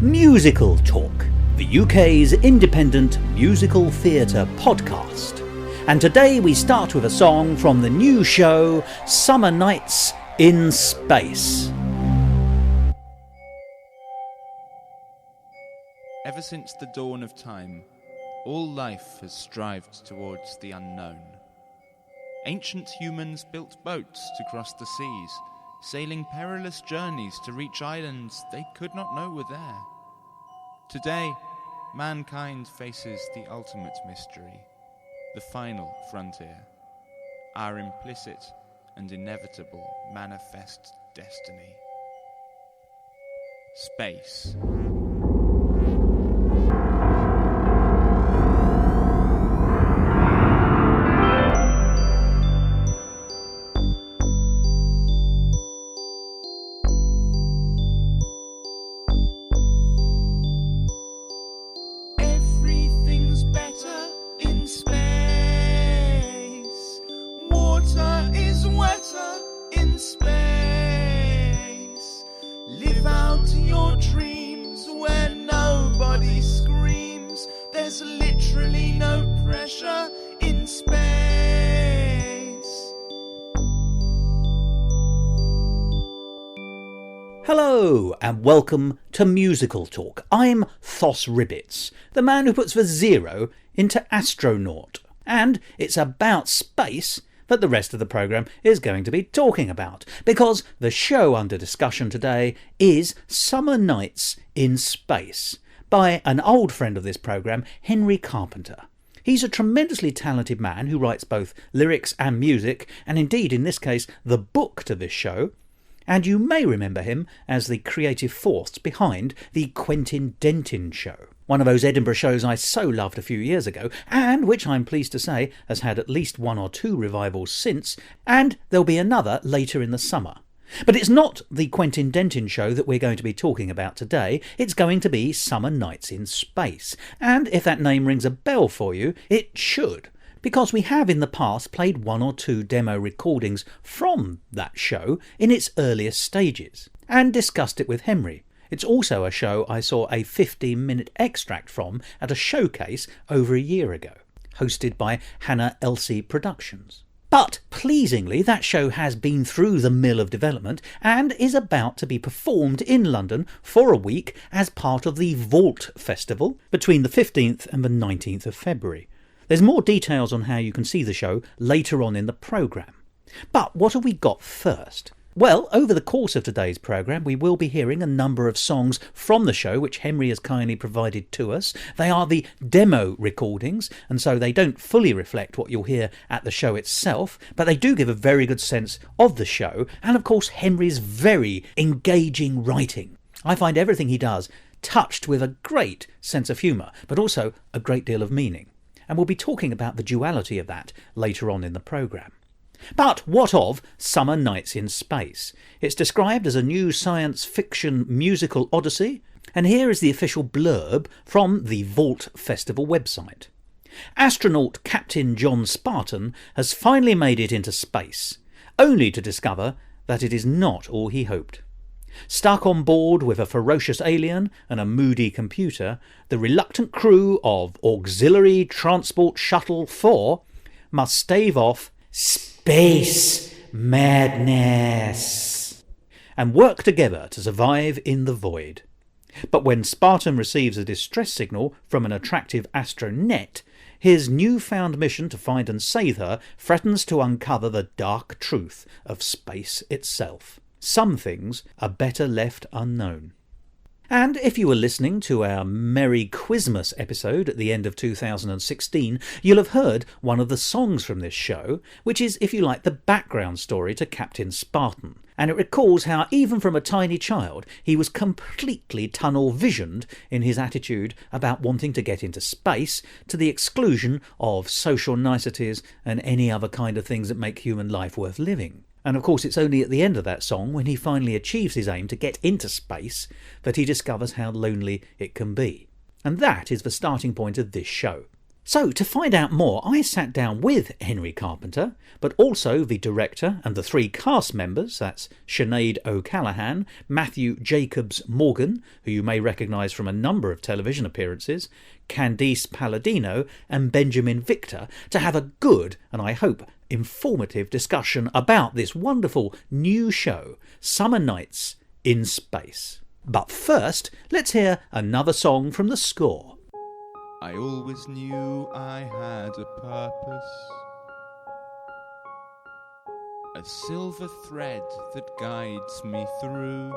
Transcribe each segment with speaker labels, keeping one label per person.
Speaker 1: Musical Talk, the UK's independent musical theatre podcast. And today we start with a song from the new show Summer Nights in Space.
Speaker 2: Ever since the dawn of time, all life has strived towards the unknown. Ancient humans built boats to cross the seas, sailing perilous journeys to reach islands they could not know were there. Today, mankind faces the ultimate mystery, the final frontier, our implicit and inevitable manifest destiny. Space.
Speaker 1: Hello and welcome to Musical Talk. I'm Thos Ribbits, the man who puts the zero into astronaut. And it's about space that the rest of the programme is going to be talking about, because the show under discussion today is Summer Nights in Space by an old friend of this programme, Henry Carpenter. He's a tremendously talented man who writes both lyrics and music, and indeed in this case the book to this show. And you may remember him as the creative force behind the Quentin Dentin Show, one of those Edinburgh shows I so loved a few years ago, and which I'm pleased to say has had at least one or two revivals since, and there'll be another later in the summer. But it's not the Quentin Dentin Show that we're going to be talking about today, it's going to be Summer Nights in Space. And if that name rings a bell for you, it should, because we have in the past played one or two demo recordings from that show in its earliest stages, and discussed it with Henry. It's also a show I saw a 15-minute extract from at a showcase over a year ago, hosted by Hannah Elsey Productions. But pleasingly, that show has been through the mill of development and is about to be performed in London for a week as part of the Vault Festival between the 15th and the 19th of February. There's more details on how you can see the show later on in the programme. But what have we got first? Well, over the course of today's programme we will be hearing a number of songs from the show which Henry has kindly provided to us. They are the demo recordings, and so they don't fully reflect what you'll hear at the show itself, but they do give a very good sense of the show, and of course Henry's very engaging writing. I find everything he does touched with a great sense of humour, but also a great deal of meaning. And we'll be talking about the duality of that later on in the programme. But what of Summer Nights in Space? It's described as a new science fiction musical odyssey, and here is the official blurb from the Vault Festival website. Astronaut Captain John Spartan has finally made it into space, only to discover that it is not all he hoped. Stuck on board with a ferocious alien and a moody computer, the reluctant crew of Auxiliary Transport Shuttle 4 must stave off space madness and work together to survive in the void. But when Spartan receives a distress signal from an attractive astronet, his newfound mission to find and save her threatens to uncover the dark truth of space itself. Some things are better left unknown. And if you were listening to our Merry Quizmas episode at the end of 2016, you'll have heard one of the songs from this show, which is, if you like, the background story to Captain Spartan. And it recalls how, even from a tiny child, he was completely tunnel-visioned in his attitude about wanting to get into space, to the exclusion of social niceties and any other kind of things that make human life worth living. And of course it's only at the end of that song, when he finally achieves his aim to get into space, that he discovers how lonely it can be. And that is the starting point of this show. So, to find out more, I sat down with Henry Carpenter, but also the director and the 3 cast members, that's Sinead O'Callaghan, Matthew Jacobs Morgan, who you may recognise from a number of television appearances, Candice Palladino and Benjamin Victor, to have a good, and I hope informative discussion about this wonderful new show, Summer Nights in Space. But first, let's hear another song from the score.
Speaker 2: I always knew I had a purpose, a silver thread that guides me through.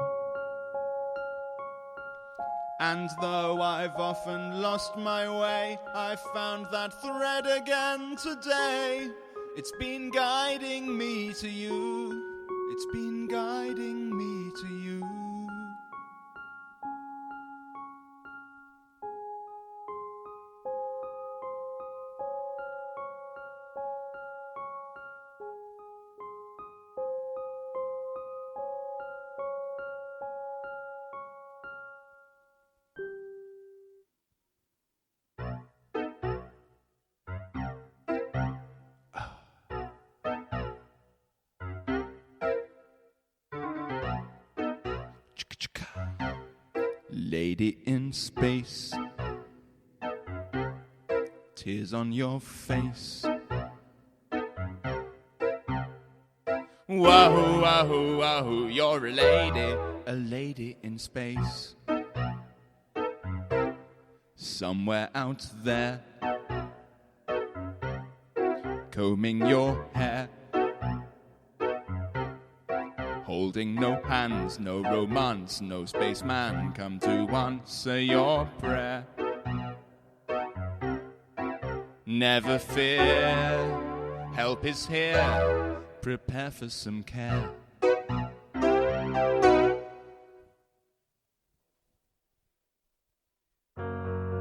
Speaker 2: And though I've often lost my way, I found that thread again today. It's been guiding me to you. It's been guiding me to you. Lady in space, tears on your face. Wahoo, wahoo, wahoo, you're a lady in space. Somewhere out there, combing your hair, holding no hands, no romance, no spaceman, come to answer your prayer. Never fear, help is here, prepare for some care.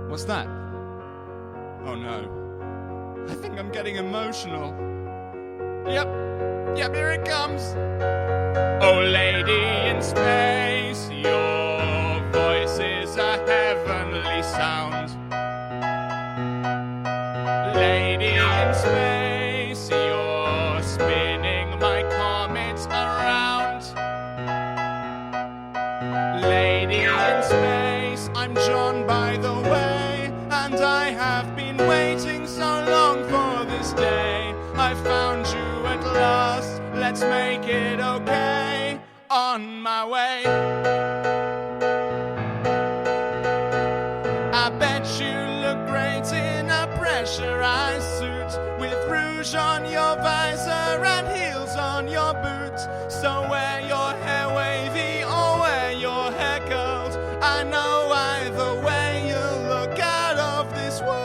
Speaker 2: What's that? Oh no, I think I'm getting emotional. Yep, here it comes. Oh, lady in space, your voice is a heavenly sound. Lady in space, you're spinning my comet around. Lady in space, I'm John, by the way, and I have been waiting so long for this day. I found you at last, let's make it okay. On my way, I bet you look great in a pressurized suit, with rouge on your visor and heels on your boots. So wear your hair wavy or wear your hair curled, I know either way you'll look out of this world.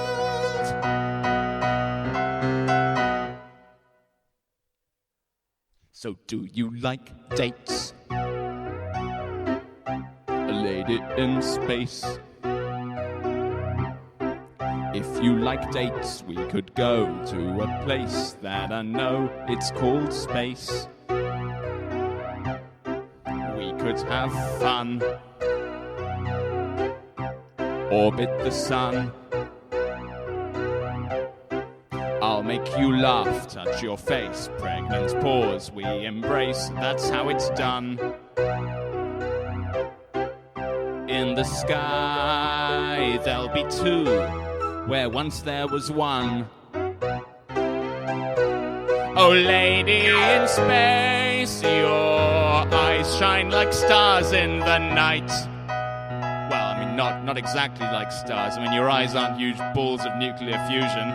Speaker 2: So do you like dates? A lady in space. If you like dates, we could go to a place that I know, it's called space. We could have fun, orbit the sun. I'll make you laugh, touch your face, pregnant pause, we embrace, that's how it's done. In the sky, there'll be 2, where once there was 1. Oh, lady in space, your eyes shine like stars in the night. Well, I mean, not exactly like stars. I mean, your eyes aren't huge balls of nuclear fusion.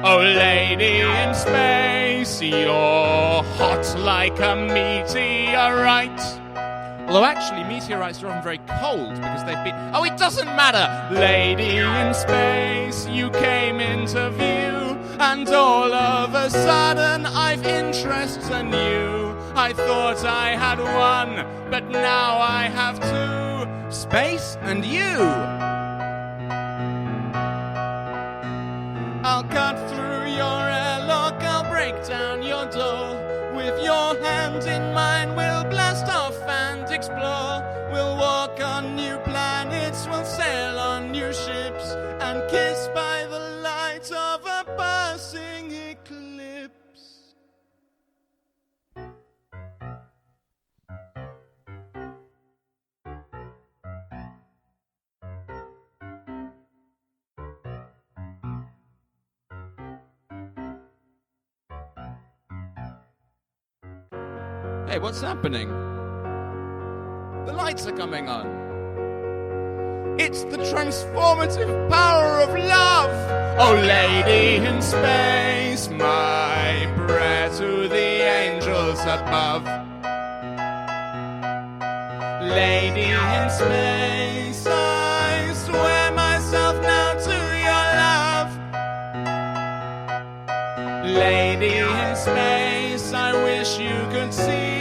Speaker 2: Oh, lady in space, you're hot like a meteorite. Although actually meteorites are often very cold because they've been... Oh, it doesn't matter! Lady in space, you came into view, and all of a sudden I've interests anew. I thought I had 1, but now I have 2. Space and you. I'll cut through your airlock, I'll break down your door. With your hand in mine, we'll blast off and explore. We'll walk on new planets, we'll sail on new ships, and kiss by the light Hey, what's happening? The lights are coming on. It's the transformative power of love. Oh, lady in space, my prayer to the angels above. Lady in space, I swear myself now to your love. Lady in space, I wish you could see.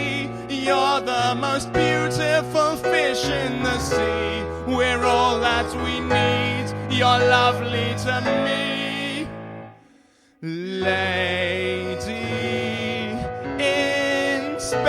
Speaker 2: You're the most beautiful fish in the sea. We're all that we need. You're lovely to me. Lady in space.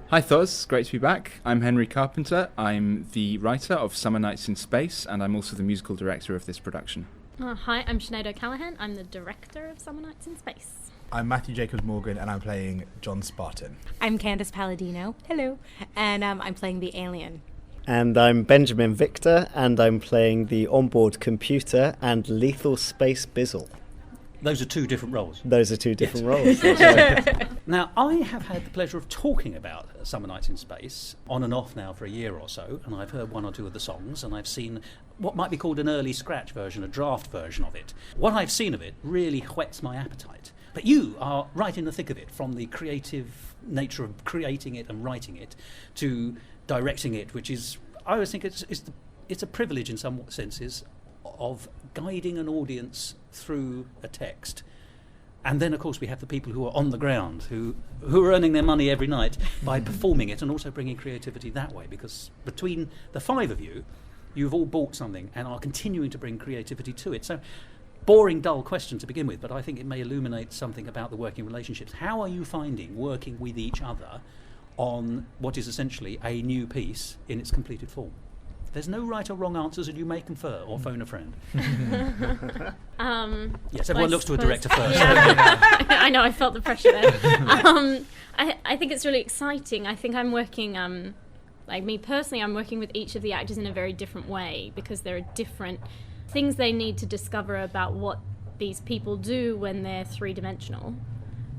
Speaker 2: Hi Thos, great to be back. I'm Henry Carpenter. I'm the writer of Summer Nights in Space, and I'm also the musical director of this production.
Speaker 3: Hi, I'm Sinead O'Callaghan. I'm the director of Summer Nights in Space.
Speaker 4: I'm Matthew Jacobs Morgan, and I'm playing John Spartan.
Speaker 5: I'm Candice Palladino. Hello. And I'm playing the alien.
Speaker 6: And I'm Benjamin Victor, and I'm playing the onboard computer and Lethal Space Bizzle.
Speaker 1: Those are two different roles.
Speaker 6: Those are two different roles. That's right.
Speaker 1: Now, I have had the pleasure of talking about Summer Nights in Space on and off now for a year or so, and I've heard one or two of the songs, and I've seen what might be called an early scratch version, a draft version of it. What I've seen of it really whets my appetite. But you are right in the thick of it, from the creative nature of creating it and writing it to directing it, which is, I always think it's a privilege in some senses of guiding an audience through a text. And then, of course, we have the people who are on the ground, who are earning their money every night by performing it and also bringing creativity that way, because between the five of you, you've all bought something and are continuing to bring creativity to it. So, boring, dull question to begin with, but I think it may illuminate something about the working relationships. How are you finding working with each other on what is essentially a new piece in its completed form? There's no right or wrong answers, and you may confer or phone a friend. Yes, everyone looks to a director first.
Speaker 3: Yeah. I know, I felt the pressure there. I think it's really exciting. I think I'm working, like me personally, I'm working with each of the actors in a very different way, because there are different things they need to discover about what these people do when they're three-dimensional.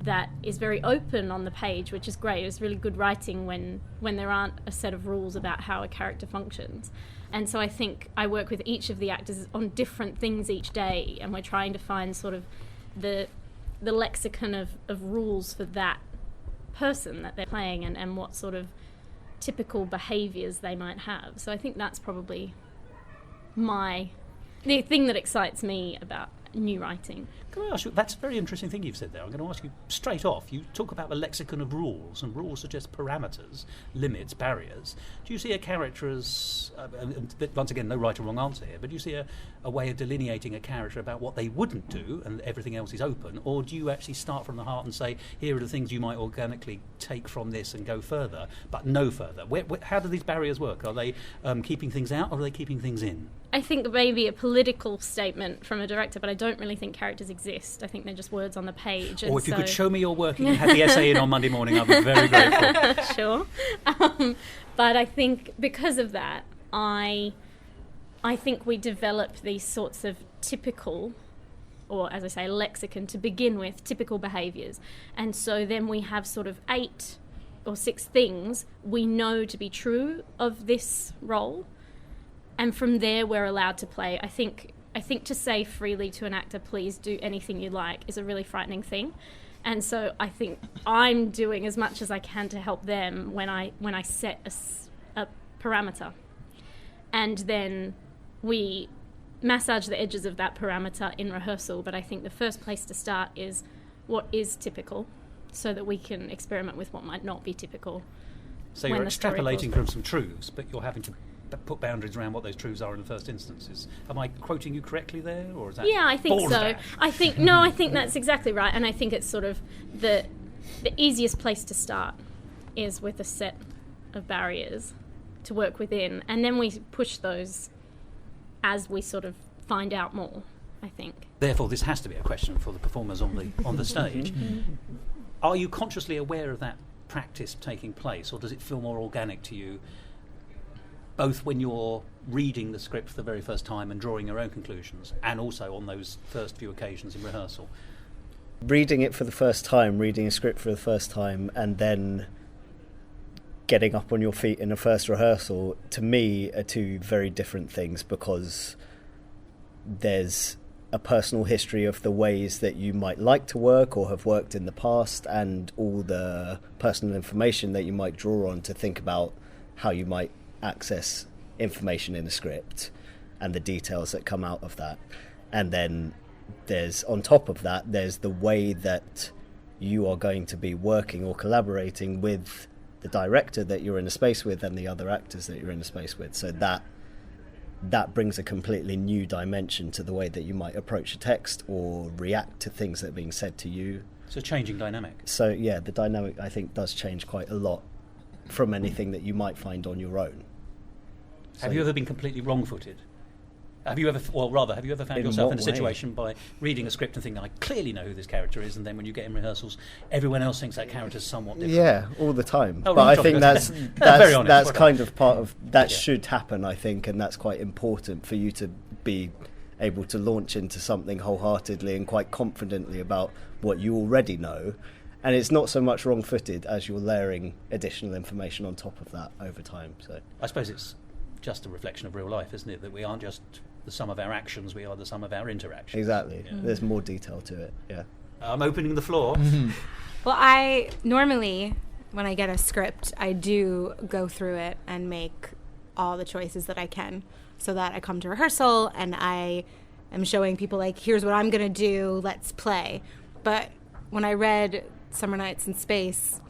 Speaker 3: That is very open on the page, which is great. It's really good writing when there aren't a set of rules about how a character functions. And so I think I work with each of the actors on different things each day, and we're trying to find sort of the lexicon of rules for that person that they're playing, and what sort of typical behaviours they might have. So I think that's probably the thing that excites me about new writing.
Speaker 1: Can I ask you, that's a very interesting thing you've said there. I'm going to ask you straight off. You talk about the lexicon of rules, and rules suggest parameters, limits, barriers. Do you see a character as, once again, no right or wrong answer here, but do you see a way of delineating a character about what they wouldn't do and everything else is open, or do you actually start from the heart and say, here are the things you might organically take from this and go further, but no further? How do these barriers work? Are they keeping things out, or are they keeping things in?
Speaker 3: I think maybe a political statement from a director, but I don't really think characters exist. I think they're just words on the page.
Speaker 1: Or if you could show me your work and you had the essay in on Monday morning, I'd be very grateful.
Speaker 3: Sure. But I think because of that, I think we develop these sorts of typical, or as I say, lexicon to begin with, typical behaviours. And so then we have sort of 8 or 6 things we know to be true of this role. And from there, we're allowed to play. I think to say freely to an actor, please do anything you like, is a really frightening thing. And so I think I'm doing as much as I can to help them when I set a parameter. And then we massage the edges of that parameter in rehearsal. But I think the first place to start is what is typical, so that we can experiment with what might not be typical.
Speaker 1: So you're extrapolating from some truths, but you're having to put boundaries around what those truths are in the first instances. Am I quoting you correctly there, or is that?
Speaker 3: Yeah, I think so. I think that's exactly right, and I think it's sort of the easiest place to start is with a set of barriers to work within, and then we push those as we sort of find out more, I think.
Speaker 1: Therefore, this has to be a question for the performers on the stage. Are you consciously aware of that practice taking place, or does it feel more organic to you both when you're reading the script for the very first time and drawing your own conclusions, and also on those first few occasions in rehearsal?
Speaker 6: Reading it for the first time, reading a script for the first time, and then getting up on your feet in a first rehearsal, to me, are two very different things, because there's a personal history of the ways that you might like to work or have worked in the past, and all the personal information that you might draw on to think about how you might access information in a script and the details that come out of that. And then there's, on top of that, there's the way that you are going to be working or collaborating with the director that you're in a space with and the other actors that you're in a space with. So that brings a completely new dimension to the way that you might approach a text or react to things that are being said to you.
Speaker 1: It's a changing dynamic.
Speaker 6: So yeah, the dynamic, I think, does change quite a lot from anything that you might find on your own.
Speaker 1: Have you ever been completely wrong-footed? Have you ever found yourself in a situation by reading a script and thinking, I clearly know who this character is, and then when you get in rehearsals, everyone else thinks that character's somewhat different?
Speaker 6: Yeah, all the time.
Speaker 1: Oh,
Speaker 6: but
Speaker 1: right,
Speaker 6: I think
Speaker 1: very honest,
Speaker 6: that's
Speaker 1: well
Speaker 6: kind
Speaker 1: done.
Speaker 6: of part of that
Speaker 1: Yeah.
Speaker 6: should happen, I think, and that's quite important for you to be able to launch into something wholeheartedly and quite confidently about what you already know. And it's not so much wrong-footed as you're layering additional information on top of that over time. So
Speaker 1: I suppose it's just a reflection of real life, isn't it? That we aren't just the sum of our actions, we are the sum of our interactions.
Speaker 6: exactly,
Speaker 1: Yeah.
Speaker 6: there's more detail to it. Yeah.
Speaker 1: I'm opening the floor.
Speaker 5: Well, I normally, when I get a script, I do go through it and make all the choices that I can, so that I come to rehearsal and I am showing people, like, here's what I'm going to do, let's play. But when I read Summer Nights in Space,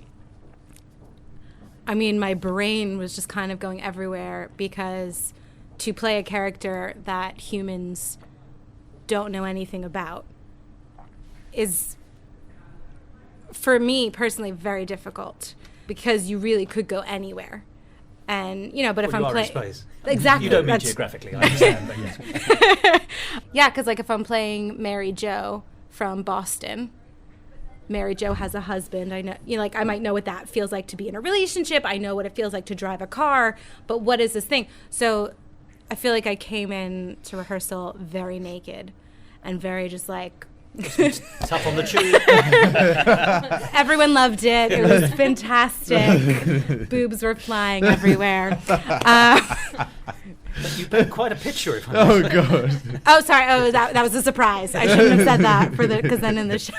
Speaker 5: I mean, my brain was just kind of going everywhere, because to play a character that humans don't know anything about is, for me personally, very difficult, because you really could go anywhere. And, you know, but if
Speaker 1: Well, you
Speaker 5: I'm
Speaker 1: are in
Speaker 5: playing...
Speaker 1: space.
Speaker 5: Exactly.
Speaker 1: You don't mean
Speaker 5: that's-
Speaker 1: geographically, I understand. But yes.
Speaker 5: Yeah, because, like, if I'm playing Mary Jo from Boston, Mary Jo has a husband. I know, you know, like, I might know what that feels like to be in a relationship. I know what it feels like to drive a car. But what is this thing? So I feel like I came in to rehearsal very naked and very just like...
Speaker 1: Tough on the tube.
Speaker 5: Everyone loved it. It was fantastic. Boobs were flying everywhere.
Speaker 1: You paint quite a picture, if I'm
Speaker 4: Oh
Speaker 1: honest.
Speaker 4: god.
Speaker 5: Oh, sorry. Oh, that was a surprise. I shouldn't have said that because then in the show.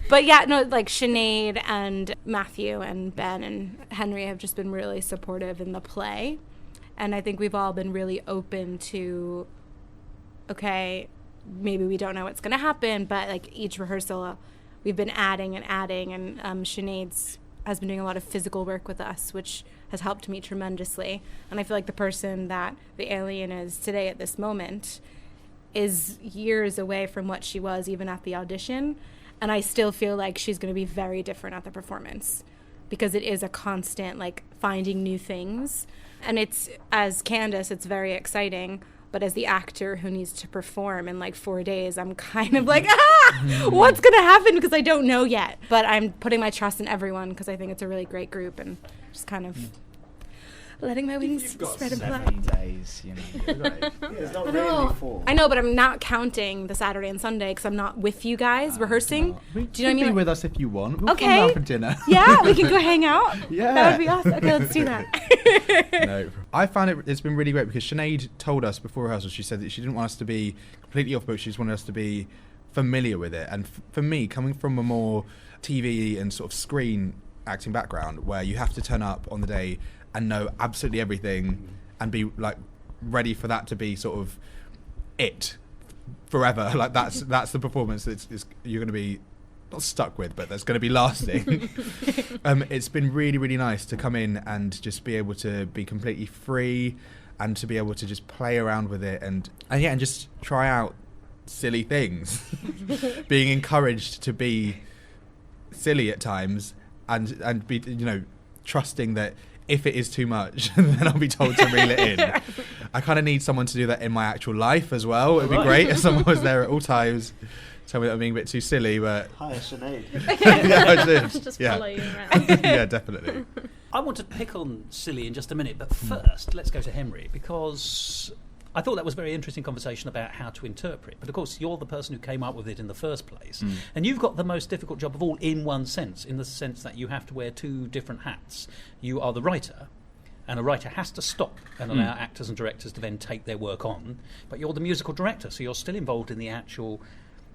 Speaker 5: But yeah, no, like Sinead and Matthew and Ben and Henry have just been really supportive in the play, and I think we've all been really open to, okay, maybe we don't know what's going to happen, but like each rehearsal, we've been adding, and Sinead's has been doing a lot of physical work with us, which has helped me tremendously. And I feel like the person that the alien is today at this moment is years away from what she was even at the audition. And I still feel like she's going to be very different at the performance, because it is a constant, like, finding new things. And it's, as Candace, it's very exciting. But as the actor who needs to perform in like 4 days, I'm kind of like, what's going to happen? Because I don't know yet. But I'm putting my trust in everyone, because I think it's a really great group, and just kind of letting my wings spread and fly.
Speaker 4: 7 days, you know.
Speaker 6: It's not
Speaker 5: I know, but I'm not counting the Saturday and Sunday because I'm not with you guys rehearsing.
Speaker 4: Do
Speaker 5: you know what I mean?
Speaker 4: Be with us if you want. We'll
Speaker 5: Okay.
Speaker 4: come out for dinner.
Speaker 5: Yeah, we can go hang out.
Speaker 4: Yeah.
Speaker 5: That would be awesome. Okay, let's do that.
Speaker 4: No, I found it's been really great, because Sinead told us before rehearsal, she said that she didn't want us to be completely off book, she just wanted us to be familiar with it. And for me, coming from a more TV and sort of screen acting background, where you have to turn up on the day and know absolutely everything and be like ready for that to be sort of it forever, like that's the performance that you're going to be not stuck with, but that's going to be lasting. It's been really, really nice to come in and just be able to be completely free, and to be able to just play around with it, and just try out silly things. Being encouraged to be silly at times, and be, you know, trusting that if it is too much, then I'll be told to reel it in. I kind of need someone to do that in my actual life as well. It'd be great if someone was there at all times. Tell me that I'm being a bit too silly, but
Speaker 6: Hi, Sinead.
Speaker 4: yeah, I did.
Speaker 3: Just
Speaker 4: Yeah.
Speaker 3: follow you around.
Speaker 4: Yeah, definitely.
Speaker 1: I want to pick on Silly in just a minute, but first let's go to Henry, because I thought that was a very interesting conversation about how to interpret. But of course, you're the person who came up with it in the first place. And you've got the most difficult job of all in one sense, in the sense that you have to wear two different hats. You are the writer, and a writer has to stop and allow actors and directors to then take their work on. But you're the musical director, so you're still involved in the actual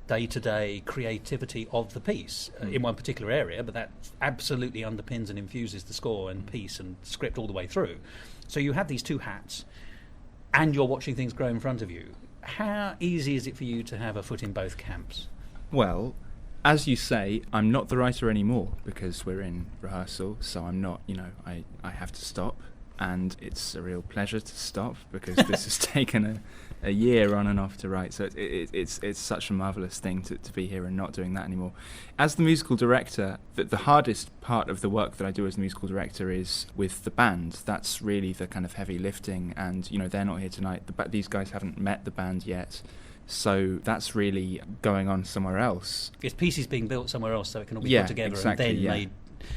Speaker 1: day-to-day creativity of the piece in one particular area, but that absolutely underpins and infuses the score and piece and script all the way through. So you have these two hats, and you're watching things grow in front of you. How easy is it for you to have a foot in both camps?
Speaker 2: Well, as you say, I'm not the writer anymore because we're in rehearsal, so I'm not, I have to stop, and it's a real pleasure to stop because this has taken a year on and off to write, so it's such a marvellous thing to be here and not doing that anymore. As the musical director, the hardest part of the work that I do as musical director is with the band. That's really the kind of heavy lifting, and they're not here tonight. These guys haven't met the band yet, so that's really going on somewhere else.
Speaker 1: It's pieces being built somewhere else so it can all be put together and then made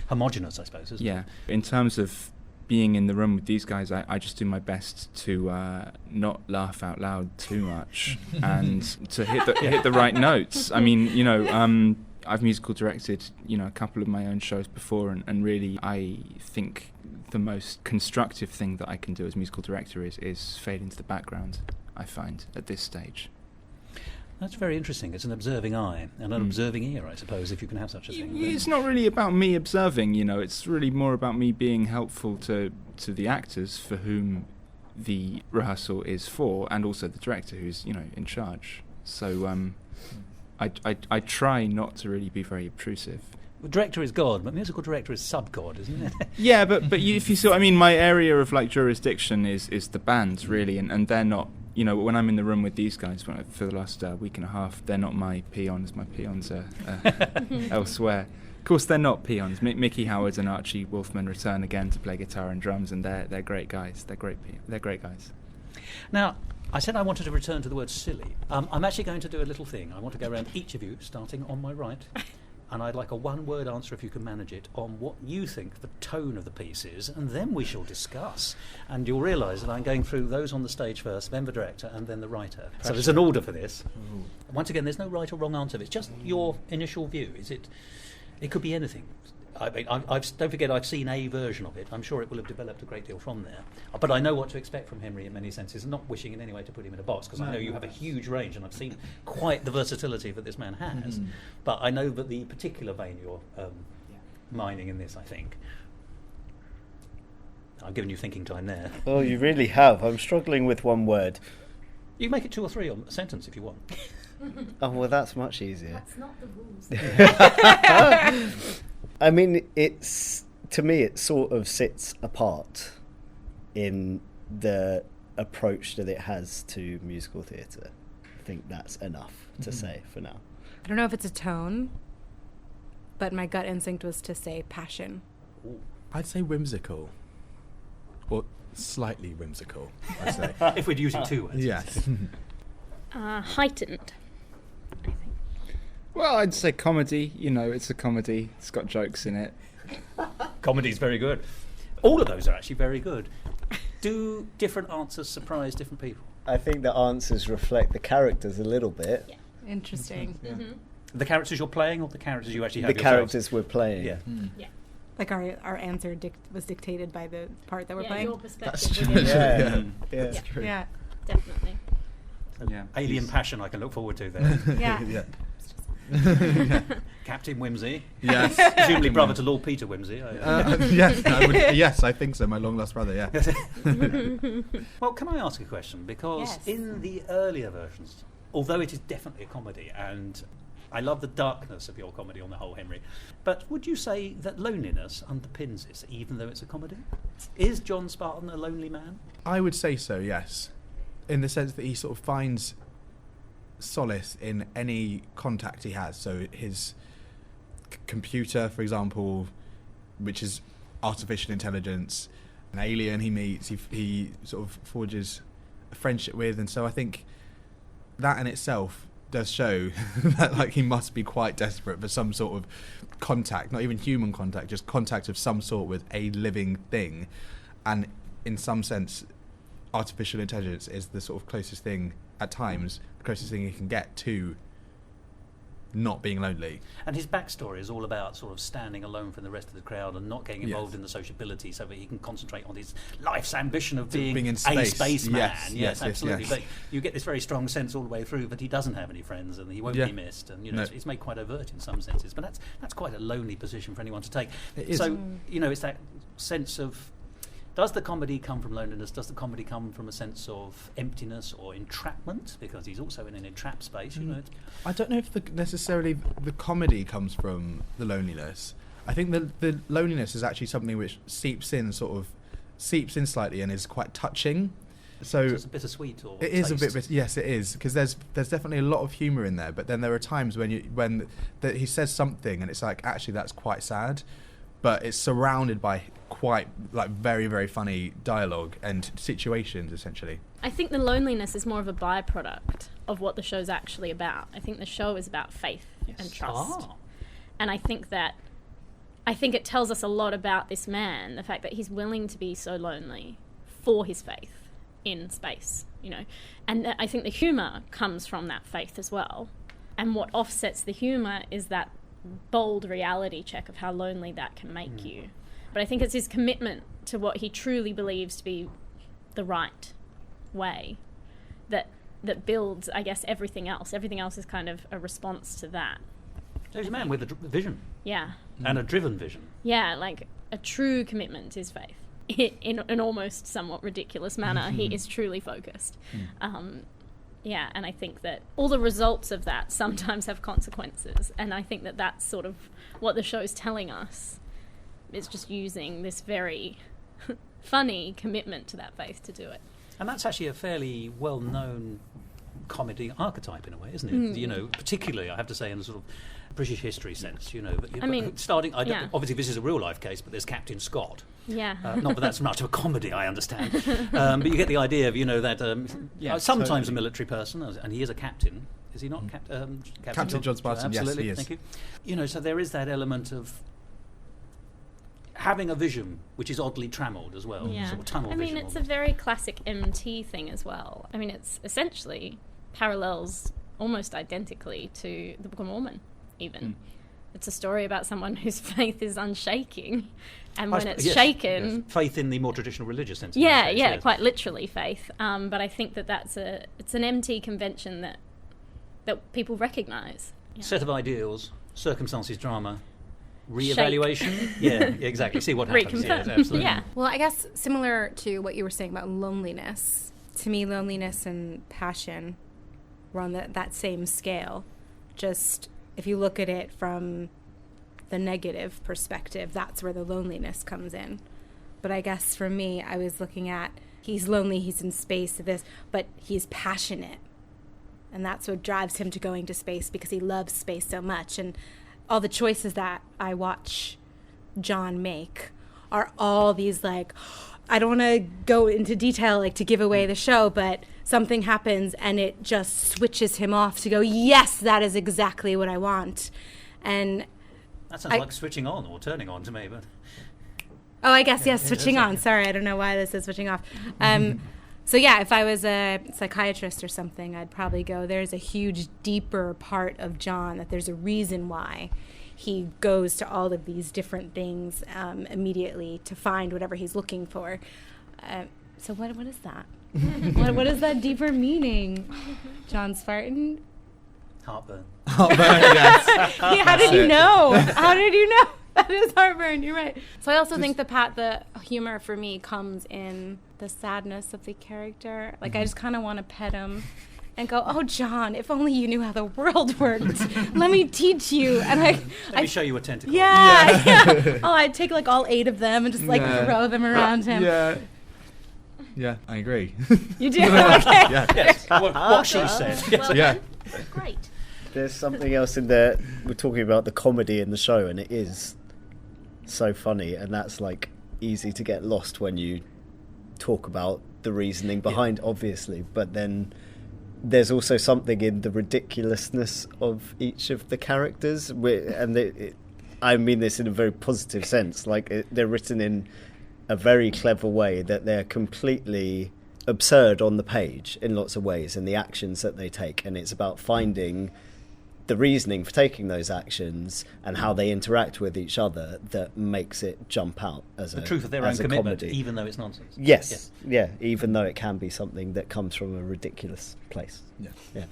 Speaker 1: homogenous, I suppose, isn't it?
Speaker 2: In terms of being in the room with these guys, I just do my best to not laugh out loud too much and to hit the right notes. I mean, I've musical directed, a couple of my own shows before, and really I think the most constructive thing that I can do as musical director is fade into the background, I find, at this stage.
Speaker 1: That's very interesting. It's an observing eye and an observing ear, I suppose, if you can have such a thing.
Speaker 2: It's not really about me observing, it's really more about me being helpful to the actors for whom the rehearsal is for, and also the director who's, in charge. So I try not to really be very obtrusive.
Speaker 1: Well, director is God, but musical director is sub-God, isn't it?
Speaker 2: Yeah, but if you saw, my area of jurisdiction is the band, really, and they're not. When I'm in the room with these guys for the last week and a half, they're not my peons. My peons are elsewhere. Of course, they're not peons. Mickey Howard and Archie Wolfman return again to play guitar and drums, and they're great guys. They're great guys.
Speaker 1: Now, I said I wanted to return to the word silly. I'm actually going to do a little thing. I want to go around each of you, starting on my right. And I'd like a one-word answer, if you can manage it, on what you think the tone of the piece is, and then we shall discuss. And you'll realise that I'm going through those on the stage first, then the director, and then the writer. Pressure. So there's an order for this. Ooh. Once again, there's no right or wrong answer. It's just your initial view. It could be anything. Don't forget, I've seen a version of it. I'm sure it will have developed a great deal from there. But I know what to expect from Henry in many senses, and not wishing in any way to put him in a box, because I know you have a huge range, and I've seen quite the versatility that this man has. But I know that the particular vein you're mining in this, I think. I've given you thinking time there.
Speaker 6: Oh, you really have. I'm struggling with one word.
Speaker 1: You make it 2 or 3 on a sentence if you want.
Speaker 6: Oh, well, that's much easier.
Speaker 3: That's not the rules.
Speaker 6: I mean, to me, it sort of sits apart in the approach that it has to musical theatre. I think that's enough to say for now.
Speaker 5: I don't know if it's a tone, but my gut instinct was to say passion.
Speaker 4: Ooh. I'd say whimsical. Or slightly whimsical, I'd say.
Speaker 1: If we're using 2 words.
Speaker 4: Yes.
Speaker 3: Heightened.
Speaker 2: Well, I'd say comedy. It's a comedy. It's got jokes in it.
Speaker 1: Comedy's very good. All of those are actually very good. Do different answers surprise different people?
Speaker 6: I think the answers reflect the characters a little bit.
Speaker 3: Yeah.
Speaker 5: Interesting.
Speaker 3: Yeah. Mm-hmm.
Speaker 1: The characters you're playing, or the characters you actually have
Speaker 6: The characters we're playing.
Speaker 1: Yeah.
Speaker 3: Yeah.
Speaker 5: Like our answer was dictated by the part that we're playing?
Speaker 3: Your perspective.
Speaker 4: That's true.
Speaker 3: Yeah.
Speaker 4: That's true.
Speaker 5: Yeah.
Speaker 3: Definitely.
Speaker 1: Yeah. Alien passion I can look forward to there.
Speaker 5: Yeah.
Speaker 1: Captain Whimsy.
Speaker 4: Yes.
Speaker 1: Presumably brother to Lord Peter Whimsy.
Speaker 4: Yes, I think so. My long lost brother, yeah.
Speaker 1: Well, can I ask a question? Because in the earlier versions, although it is definitely a comedy, and I love the darkness of your comedy on the whole, Henry, but would you say that loneliness underpins this, even though it's a comedy? Is John Spartan a lonely man?
Speaker 4: I would say so, yes. In the sense that he sort of finds solace in any contact he has. So his computer, for example, which is artificial intelligence, an alien he meets, he sort of forges a friendship with. And so I think that in itself does show that like he must be quite desperate for some sort of contact, not even human contact, just contact of some sort with a living thing. And in some sense, artificial intelligence is the sort of closest thing at times, the closest thing he can get to not being lonely.
Speaker 1: And his backstory is all about sort of standing alone from the rest of the crowd and not getting involved
Speaker 4: Yes.
Speaker 1: in the sociability, so that he can concentrate on his life's ambition of being
Speaker 4: in
Speaker 1: a
Speaker 4: space.
Speaker 1: spaceman.
Speaker 4: Yes,
Speaker 1: Absolutely.
Speaker 4: yes.
Speaker 1: But you get this very strong sense all the way through that he doesn't have any friends and he won't
Speaker 4: Yeah.
Speaker 1: be missed. And
Speaker 4: No.
Speaker 1: it's made quite overt in some senses. But that's quite a lonely position for anyone to take.
Speaker 4: It is.
Speaker 1: So it's that sense of. Does the comedy come from loneliness? Does the comedy come from a sense of emptiness or entrapment? Because he's also in an entrapped space, it's
Speaker 4: I don't know if necessarily the comedy comes from the loneliness. I think the loneliness is actually something which seeps in slightly and is quite touching. So
Speaker 1: it's a bittersweet or
Speaker 4: it is a
Speaker 1: taste.
Speaker 4: bit. Yes, it is, because there's definitely a lot of humour in there. But then there are times when he says something and it's like, actually that's quite sad, but it's surrounded by quite like very, very funny dialogue and situations essentially.
Speaker 3: I think the loneliness is more of a byproduct of what the show's actually about. I think the show is about faith and trust.
Speaker 1: Ah.
Speaker 3: And I think it tells us a lot about this man, the fact that he's willing to be so lonely for his faith in space, And I think the humour comes from that faith as well. And what offsets the humour is that bold reality check of how lonely that can make you. But I think it's his commitment to what he truly believes to be the right way that builds, I guess, everything else. Everything else is kind of a response to that.
Speaker 1: So he's a man with a vision
Speaker 3: Yeah.
Speaker 1: and a driven vision.
Speaker 3: Yeah, like a true commitment to his faith. In an almost somewhat ridiculous manner, he is truly focused. Yeah, and I think that all the results of that sometimes have consequences. And I think that that's sort of what the show's telling us. It's just using this very funny commitment to that faith to do it.
Speaker 1: And that's actually a fairly well-known comedy archetype in a way, isn't it? Particularly, I have to say, in the sort of British history sense, But,
Speaker 3: I mean, yeah.
Speaker 1: Obviously, this is a real-life case, but there's Captain Scott.
Speaker 3: Yeah.
Speaker 1: Not that that's much of a comedy, I understand. But you get the idea of, that sometimes
Speaker 4: totally.
Speaker 1: a military person, and he is a captain. Is he not
Speaker 4: Captain John Spartan, yes,
Speaker 1: absolutely,
Speaker 4: he is.
Speaker 1: thank you. So there is that element of having a vision, which is oddly trammelled as well.
Speaker 3: Yeah.
Speaker 1: Sort of tunnel
Speaker 3: I mean,
Speaker 1: vision
Speaker 3: it's a
Speaker 1: almost.
Speaker 3: very classic MT thing as well. I mean, it's essentially parallels almost identically to the Book of Mormon, even. It's a story about someone whose faith is unshaking, and when it's shaken...
Speaker 1: Yes. Faith in the more traditional religious sense.
Speaker 3: Yeah,
Speaker 1: in that case, yes.
Speaker 3: quite literally faith. But I think it's an MT convention that people recognise. Yeah.
Speaker 1: Set of ideals, circumstances, drama, re-evaluation. Yeah, exactly. See what happens. Yes,
Speaker 3: Reconfirm.
Speaker 1: absolutely.
Speaker 3: Yeah.
Speaker 5: Well, I guess similar to what you were saying about loneliness, to me, loneliness and passion were on that same scale. Just if you look at it from the negative perspective, that's where the loneliness comes in. But I guess for me, I was looking at he's lonely, he's in space, but he's passionate. And that's what drives him to going to space, because he loves space so much. And all the choices that I watch John make are all these, like, I don't want to go into detail, like, to give away the show, but something happens and it just switches him off to go, yes, that is exactly what I want. And
Speaker 1: That sounds like switching on or turning on to me, but
Speaker 5: oh, I guess, yes, switching on. Sorry, I don't know why this is switching off. So yeah, if I was a psychiatrist or something, I'd probably go, there's a huge, deeper part of John, that there's a reason why he goes to all of these different things immediately to find whatever he's looking for. So what is that? what is that deeper meaning? John Spartan?
Speaker 1: heartburn.
Speaker 4: Yes.
Speaker 5: Yeah, how did you know? How did you know? That is heartburn. You're right. So I also think the humor for me comes in the sadness of the character. Like, I just kind of want to pet him and go, "Oh, John, if only you knew how the world worked. Let me teach you." And
Speaker 1: Let me show you a tentacle.
Speaker 5: yeah. Oh, I'd take like all 8 of them and just like throw them around him.
Speaker 4: Yeah, I agree.
Speaker 5: You do? Okay.
Speaker 1: Yes, what she said.
Speaker 3: Well,
Speaker 4: Yeah.
Speaker 3: great.
Speaker 6: There's something else in there. We're talking about the comedy in the show, and it is so funny, and that's like easy to get lost when you talk about the reasoning behind, obviously. But then there's also something in the ridiculousness of each of the characters, I mean this in a very positive sense. Like, they're written in a very clever way that they're completely absurd on the page in lots of ways, and the actions that they take, and it's about finding the reasoning for taking those actions and how they interact with each other that makes it jump out as
Speaker 1: the truth of their own
Speaker 6: a
Speaker 1: commitment,
Speaker 6: comedy.
Speaker 1: even though it's nonsense.
Speaker 6: Yes, yeah, even though it can be something that comes from a ridiculous place. Yeah.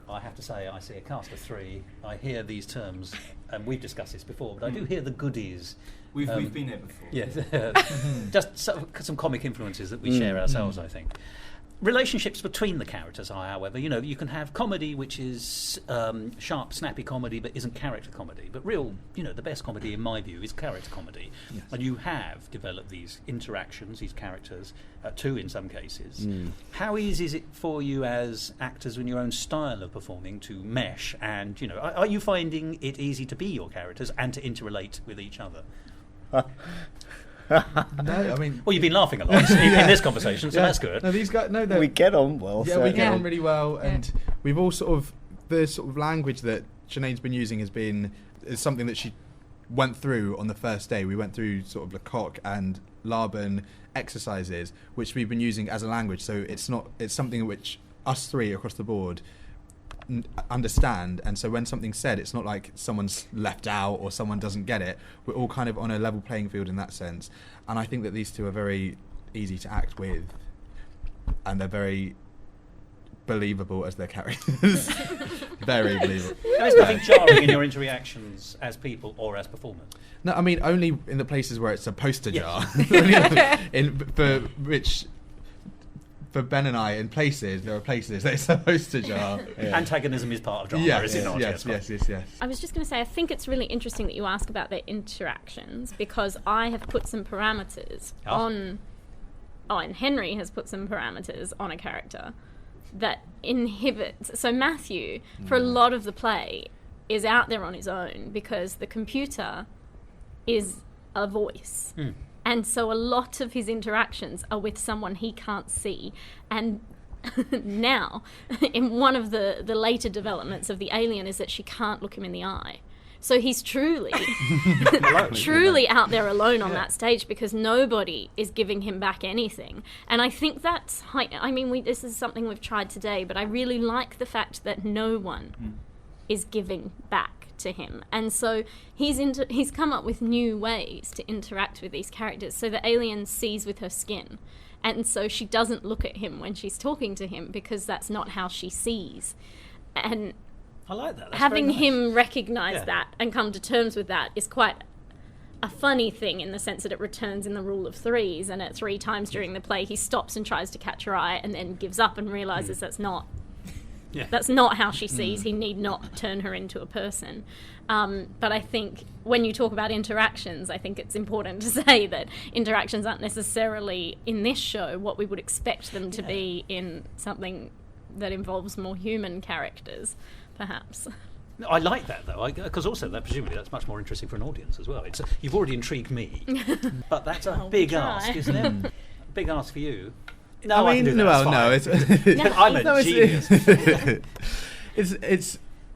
Speaker 1: I have to say, I see a cast of 3. I hear these terms, and we've discussed this before, but I do hear the goodies.
Speaker 2: We've been here before.
Speaker 1: Yeah, just some comic influences that we share ourselves, I think. Relationships between the characters are, however, you can have comedy which is sharp, snappy comedy but isn't character comedy. But the best comedy in my view is character comedy. Yes. And you have developed these interactions, these characters, 2 in some cases. How easy is it for you as actors in your own style of performing to mesh? And, are you finding it easy to be your characters and to interrelate with each other?
Speaker 4: No, I mean...
Speaker 1: Well, you've been laughing a lot in this conversation, so that's good.
Speaker 4: No, these guys... No,
Speaker 6: we get on well.
Speaker 4: Yeah,
Speaker 6: so.
Speaker 4: we get on really well, and we've all the sort of language that Sinead's been using is something that she went through on the first day. We went through sort of Lecoq and Laban exercises, which we've been using as a language, so it's something which us 3 across the board understand, and so when something's said, it's not like someone's left out or someone doesn't get it. We're all kind of on a level playing field in that sense, and I think that these 2 are very easy to act with, and they're very believable as their characters. Very believable.
Speaker 1: There's nothing jarring in your interactions as people or as performers?
Speaker 4: No, I mean only in the places where it's supposed to jar. For Ben and I, in places, there are places that it's supposed to jar.
Speaker 1: Antagonism is part of drama, is it not?
Speaker 4: Yes.
Speaker 3: I was just going to say, I think it's really interesting that you ask about their interactions, because I have put some parameters on... Oh, and Henry has put some parameters on a character that inhibits... So Matthew, for a lot of the play, is out there on his own because the computer is a voice. And so a lot of his interactions are with someone he can't see. And now, in one of the later developments of the alien, is that she can't look him in the eye. So he's truly out there alone on that stage because nobody is giving him back anything. And I think that's... this is something we've tried today, but I really like the fact that no one is giving back to him, and so he's come up with new ways to interact with these characters. So the alien sees with her skin, and so she doesn't look at him when she's talking to him because that's not how she sees. And
Speaker 1: I like that. That's
Speaker 3: having
Speaker 1: very nice.
Speaker 3: Him recognize that and come to terms with that is quite a funny thing, in the sense that it returns in the rule of 3s, and at 3 times during the play he stops and tries to catch her eye and then gives up and realizes that's not how she sees. He need not turn her into a person. But I think when you talk about interactions, I think it's important to say that interactions aren't necessarily, in this show, what we would expect them to be in something that involves more human characters, perhaps.
Speaker 1: I like that, though, because also presumably that's much more interesting for an audience as well. You've already intrigued me, but that's a big ask, isn't it? Big ask for you. No, I can do that. I'm a genius.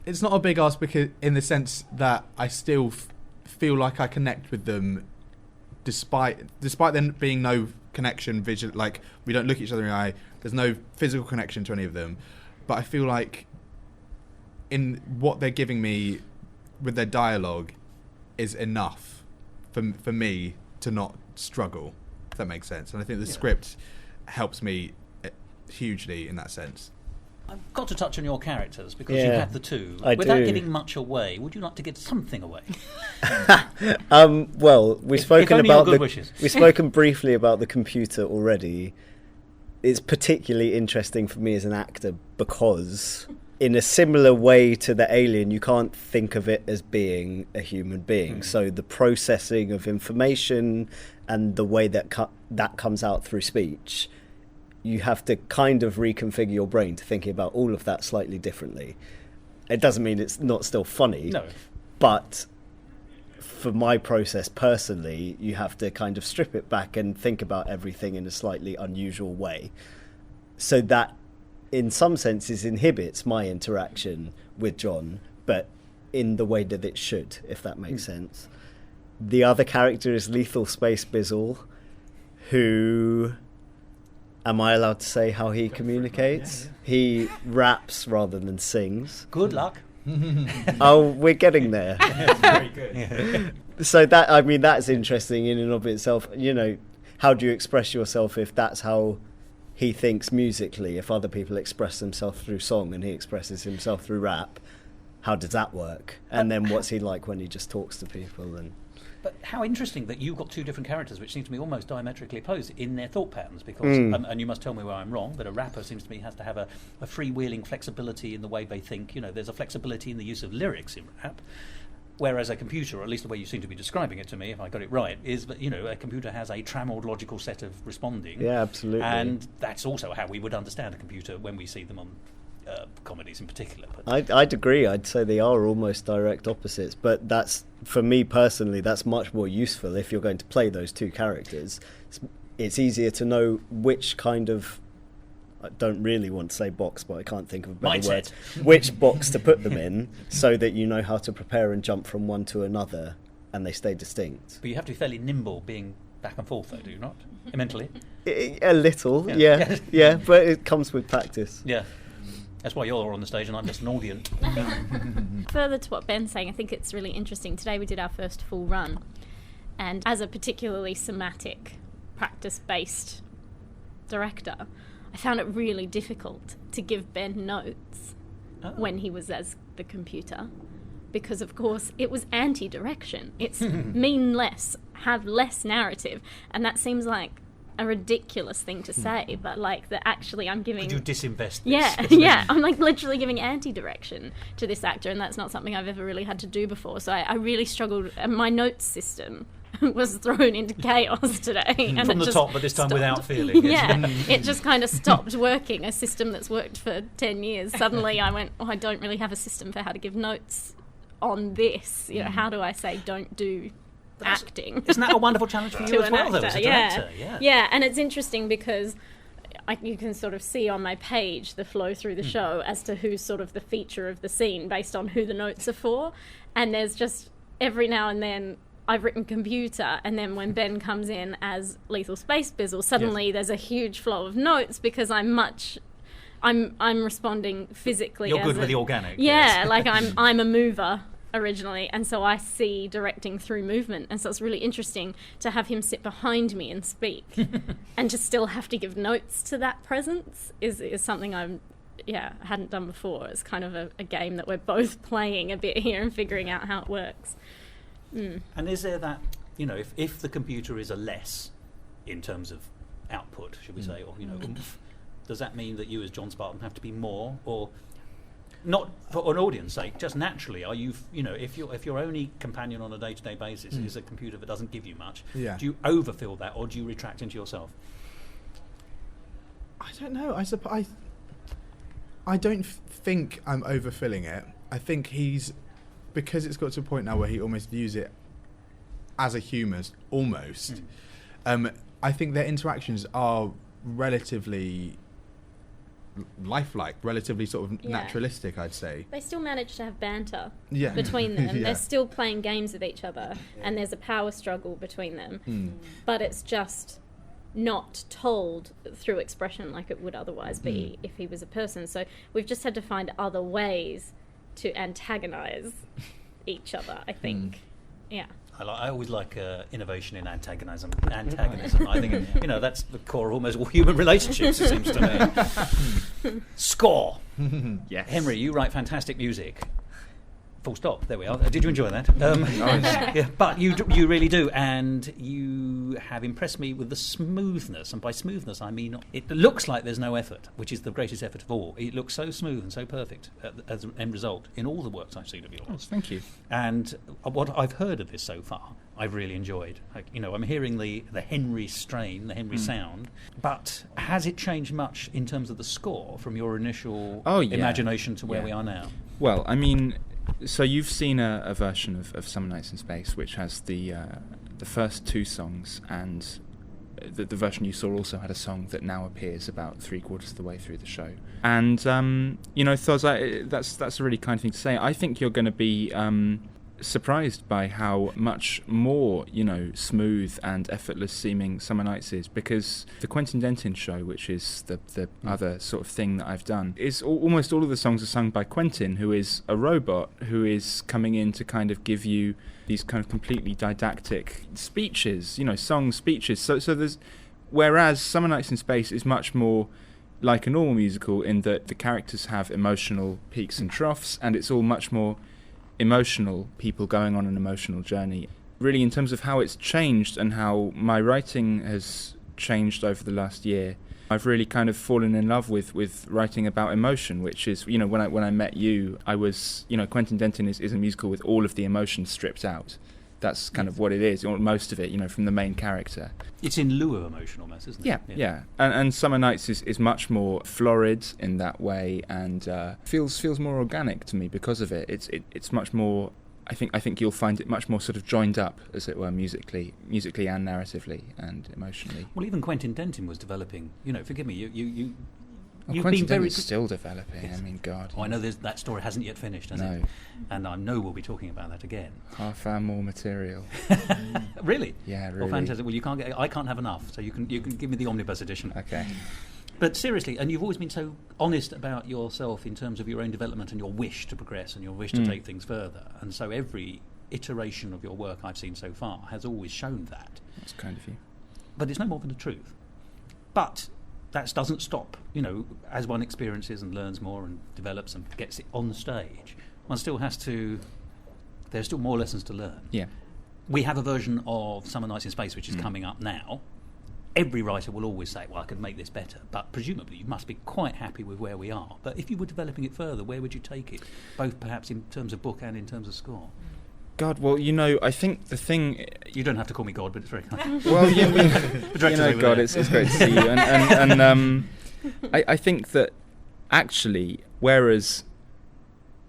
Speaker 4: It's not a big ask because, in the sense that I still feel like I connect with them, despite there being no connection visual. Like, we don't look at each other in the eye. There's no physical connection to any of them, but I feel like in what they're giving me with their dialogue is enough for me to not struggle. If that makes sense, and I think the script helps me hugely in that sense.
Speaker 1: I've got to touch on your characters because you have the 2. Without giving much away, would you like to give something away?
Speaker 6: Well, we've spoken briefly about the computer already. It's particularly interesting for me as an actor because, in a similar way to the alien, you can't think of it as being a human being. So the processing of information and the way that that comes out through speech, you have to kind of reconfigure your brain to thinking about all of that slightly differently. It doesn't mean it's not still funny.
Speaker 1: No.
Speaker 6: But for my process personally, you have to kind of strip it back and think about everything in a slightly unusual way. So that in some senses inhibits my interaction with John, but in the way that it should, if that makes sense. The other character is Lethal Space Bizzle, who... Am I allowed to say how he communicates? Yeah. He raps rather than sings.
Speaker 1: Good luck.
Speaker 6: Oh, we're getting there.
Speaker 1: It's very good. Yeah.
Speaker 6: So that's interesting in and of itself. You know, how do you express yourself if that's how he thinks musically? If other people express themselves through song and he expresses himself through rap, how does that work? And then what's he like when he just talks to people? And
Speaker 1: but how interesting that you've got two different characters, which seem to me almost diametrically opposed in their thought patterns. Because, and you must tell me where I'm wrong, but a rapper seems to me has to have a freewheeling flexibility in the way they think. You know, there's a flexibility in the use of lyrics in rap. Whereas a computer, or at least the way you seem to be describing it to me, if I got it right, is that, you know, a computer has a trammelled logical set of responding.
Speaker 6: Yeah, absolutely.
Speaker 1: And that's also how we would understand a computer when we see them on comedies in particular.
Speaker 6: I'd agree. I'd say they are almost direct opposites, but that's, for me personally, that's much more useful if you're going to play those two characters. It's easier to know which kind of, I don't really want to say box, but I can't think of a better word, which box to put them in, so that you know how to prepare and jump from one to another and they stay distinct.
Speaker 1: But you have to be fairly nimble being back and forth, though, do you not? Mentally?
Speaker 6: A little, yeah, but it comes with practice.
Speaker 1: Yeah. That's why you're on the stage and I'm just an audience.
Speaker 3: Further to what Ben's saying, I think it's really interesting. Today we did our first full run, and as a particularly somatic, practice-based director, I found it really difficult to give Ben notes when he was as the computer, because of course it was anti-direction. It's mean less, have less narrative, and that seems like a ridiculous thing to say, but like that actually I'm giving...
Speaker 1: Could you disinvest this?
Speaker 3: Yeah, I'm like literally giving anti-direction to this actor, and that's not something I've ever really had to do before, so I really struggled, and my notes system was thrown into chaos today. And
Speaker 1: from the top, but this time without feeling.
Speaker 3: Yeah, it just kind of stopped working, a system that's worked for 10 years. Suddenly I went, I don't really have a system for how to give notes on this. You know, how do I say don't do... acting.
Speaker 1: Isn't that a wonderful challenge for you as well, though, as a director?
Speaker 3: Yeah, and it's interesting because you can sort of see on my page the flow through the show as to who's sort of the feature of the scene based on who the notes are for. And there's just every now and then I've written computer, and then when Ben comes in as Lethal Space Bizzle, suddenly there's a huge flow of notes because I'm responding physically.
Speaker 1: You're good with the organic.
Speaker 3: Yeah, like I'm a mover originally, and so I see directing through movement, and so it's really interesting to have him sit behind me and speak and to still have to give notes to that presence is something I hadn't done before. It's kind of a game that we're both playing a bit here and figuring out how it works.
Speaker 1: And is there that, you know, if the computer is a less in terms of output, should we say, or, you know, does that mean that you as John Spartan have to be more, or not for an audience sake, just naturally, are you, you know, if your only companion on a day-to-day basis is a computer that doesn't give you much, do you overfill that, or do you retract into yourself?
Speaker 4: I don't know. I don't think I'm overfilling it. I think because it's got to a point now where he almost views it as a humour, almost. I think their interactions are relatively lifelike, relatively sort of naturalistic, I'd say.
Speaker 3: They still manage to have banter between them. They're still playing games with each other, and there's a power struggle between them. But it's just not told through expression like it would otherwise be if he was a person. So we've just had to find other ways to antagonise each other, I think. Yeah.
Speaker 1: I always like innovation in antagonism. I think, you know, that's the core of almost all human relationships, it seems to me. Score.
Speaker 2: Yes.
Speaker 1: Henry, you write fantastic music. Full stop. There we are. Did you enjoy that? Yeah, but you really do, and you have impressed me with the smoothness. And by smoothness, I mean it looks like there's no effort, which is the greatest effort of all. It looks so smooth and so perfect as an end result in all the works I've seen of yours.
Speaker 2: Oh, thank you.
Speaker 1: And what I've heard of this so far, I've really enjoyed. You know, I'm hearing the Henry strain, the Henry sound, but has it changed much in terms of the score from your initial imagination to where we are now?
Speaker 2: Well, I mean, so you've seen a version of Summer Nights in Space, which has the first two songs and the version you saw also had a song that now appears about 3/4 of the way through the show. And Thoz, that's a really kind thing to say. I think you're going to be surprised by how much more smooth and effortless seeming Summer Nights is, because the Quentin Dentin show, which is the other sort of thing that I've done, is almost all of the songs are sung by Quentin, who is a robot who is coming in to kind of give you these kind of completely didactic speeches, song speeches. So there's, whereas Summer Nights in Space is much more like a normal musical in that the characters have emotional peaks and troughs, and it's all much more emotional people going on an emotional journey. Really, in terms of how it's changed and how my writing has changed over the last year, I've really kind of fallen in love with writing about emotion, which is, when I met you, I was, Quentin Dentin is a musical with all of the emotions stripped out. That's kind of what it is, or most of it, from the main character.
Speaker 1: It's in lieu of emotion almost, isn't it?
Speaker 2: Yeah. And Summer Nights is much more florid in that way, and feels more organic to me because of it. It's much more. I think you'll find it much more sort of joined up, as it were, musically and narratively and emotionally.
Speaker 1: Well, even Quentin Dentin was developing. Forgive me, you've
Speaker 2: Quentin
Speaker 1: been very
Speaker 2: Dentin's still developing. Yes. I mean, God.
Speaker 1: Oh, I know that story hasn't yet finished, has it? And I know we'll be talking about that again.
Speaker 2: Half hour more material.
Speaker 1: Really?
Speaker 2: Yeah, really.
Speaker 1: Well, fantastic. Well, I can't have enough, so you can give me the omnibus edition.
Speaker 2: Okay.
Speaker 1: But seriously, and you've always been so honest about yourself in terms of your own development and your wish to progress and your wish to take things further. And so every iteration of your work I've seen so far has always shown that.
Speaker 2: That's kind of you.
Speaker 1: But it's no more than the truth. But that doesn't stop, as one experiences and learns more and develops and gets it on the stage, one still has to, there's still more lessons to learn.
Speaker 2: Yeah.
Speaker 1: We have a version of Summer Nights in Space which is coming up now. Every writer will always say, well, I could make this better, but presumably you must be quite happy with where we are. But if you were developing it further, where would you take it, both perhaps in terms of book and in terms of score?
Speaker 2: God, well, I think the thing...
Speaker 1: You don't have to call me God, but it's very kind.
Speaker 2: Well, God, it's great to see you. And I think that actually, whereas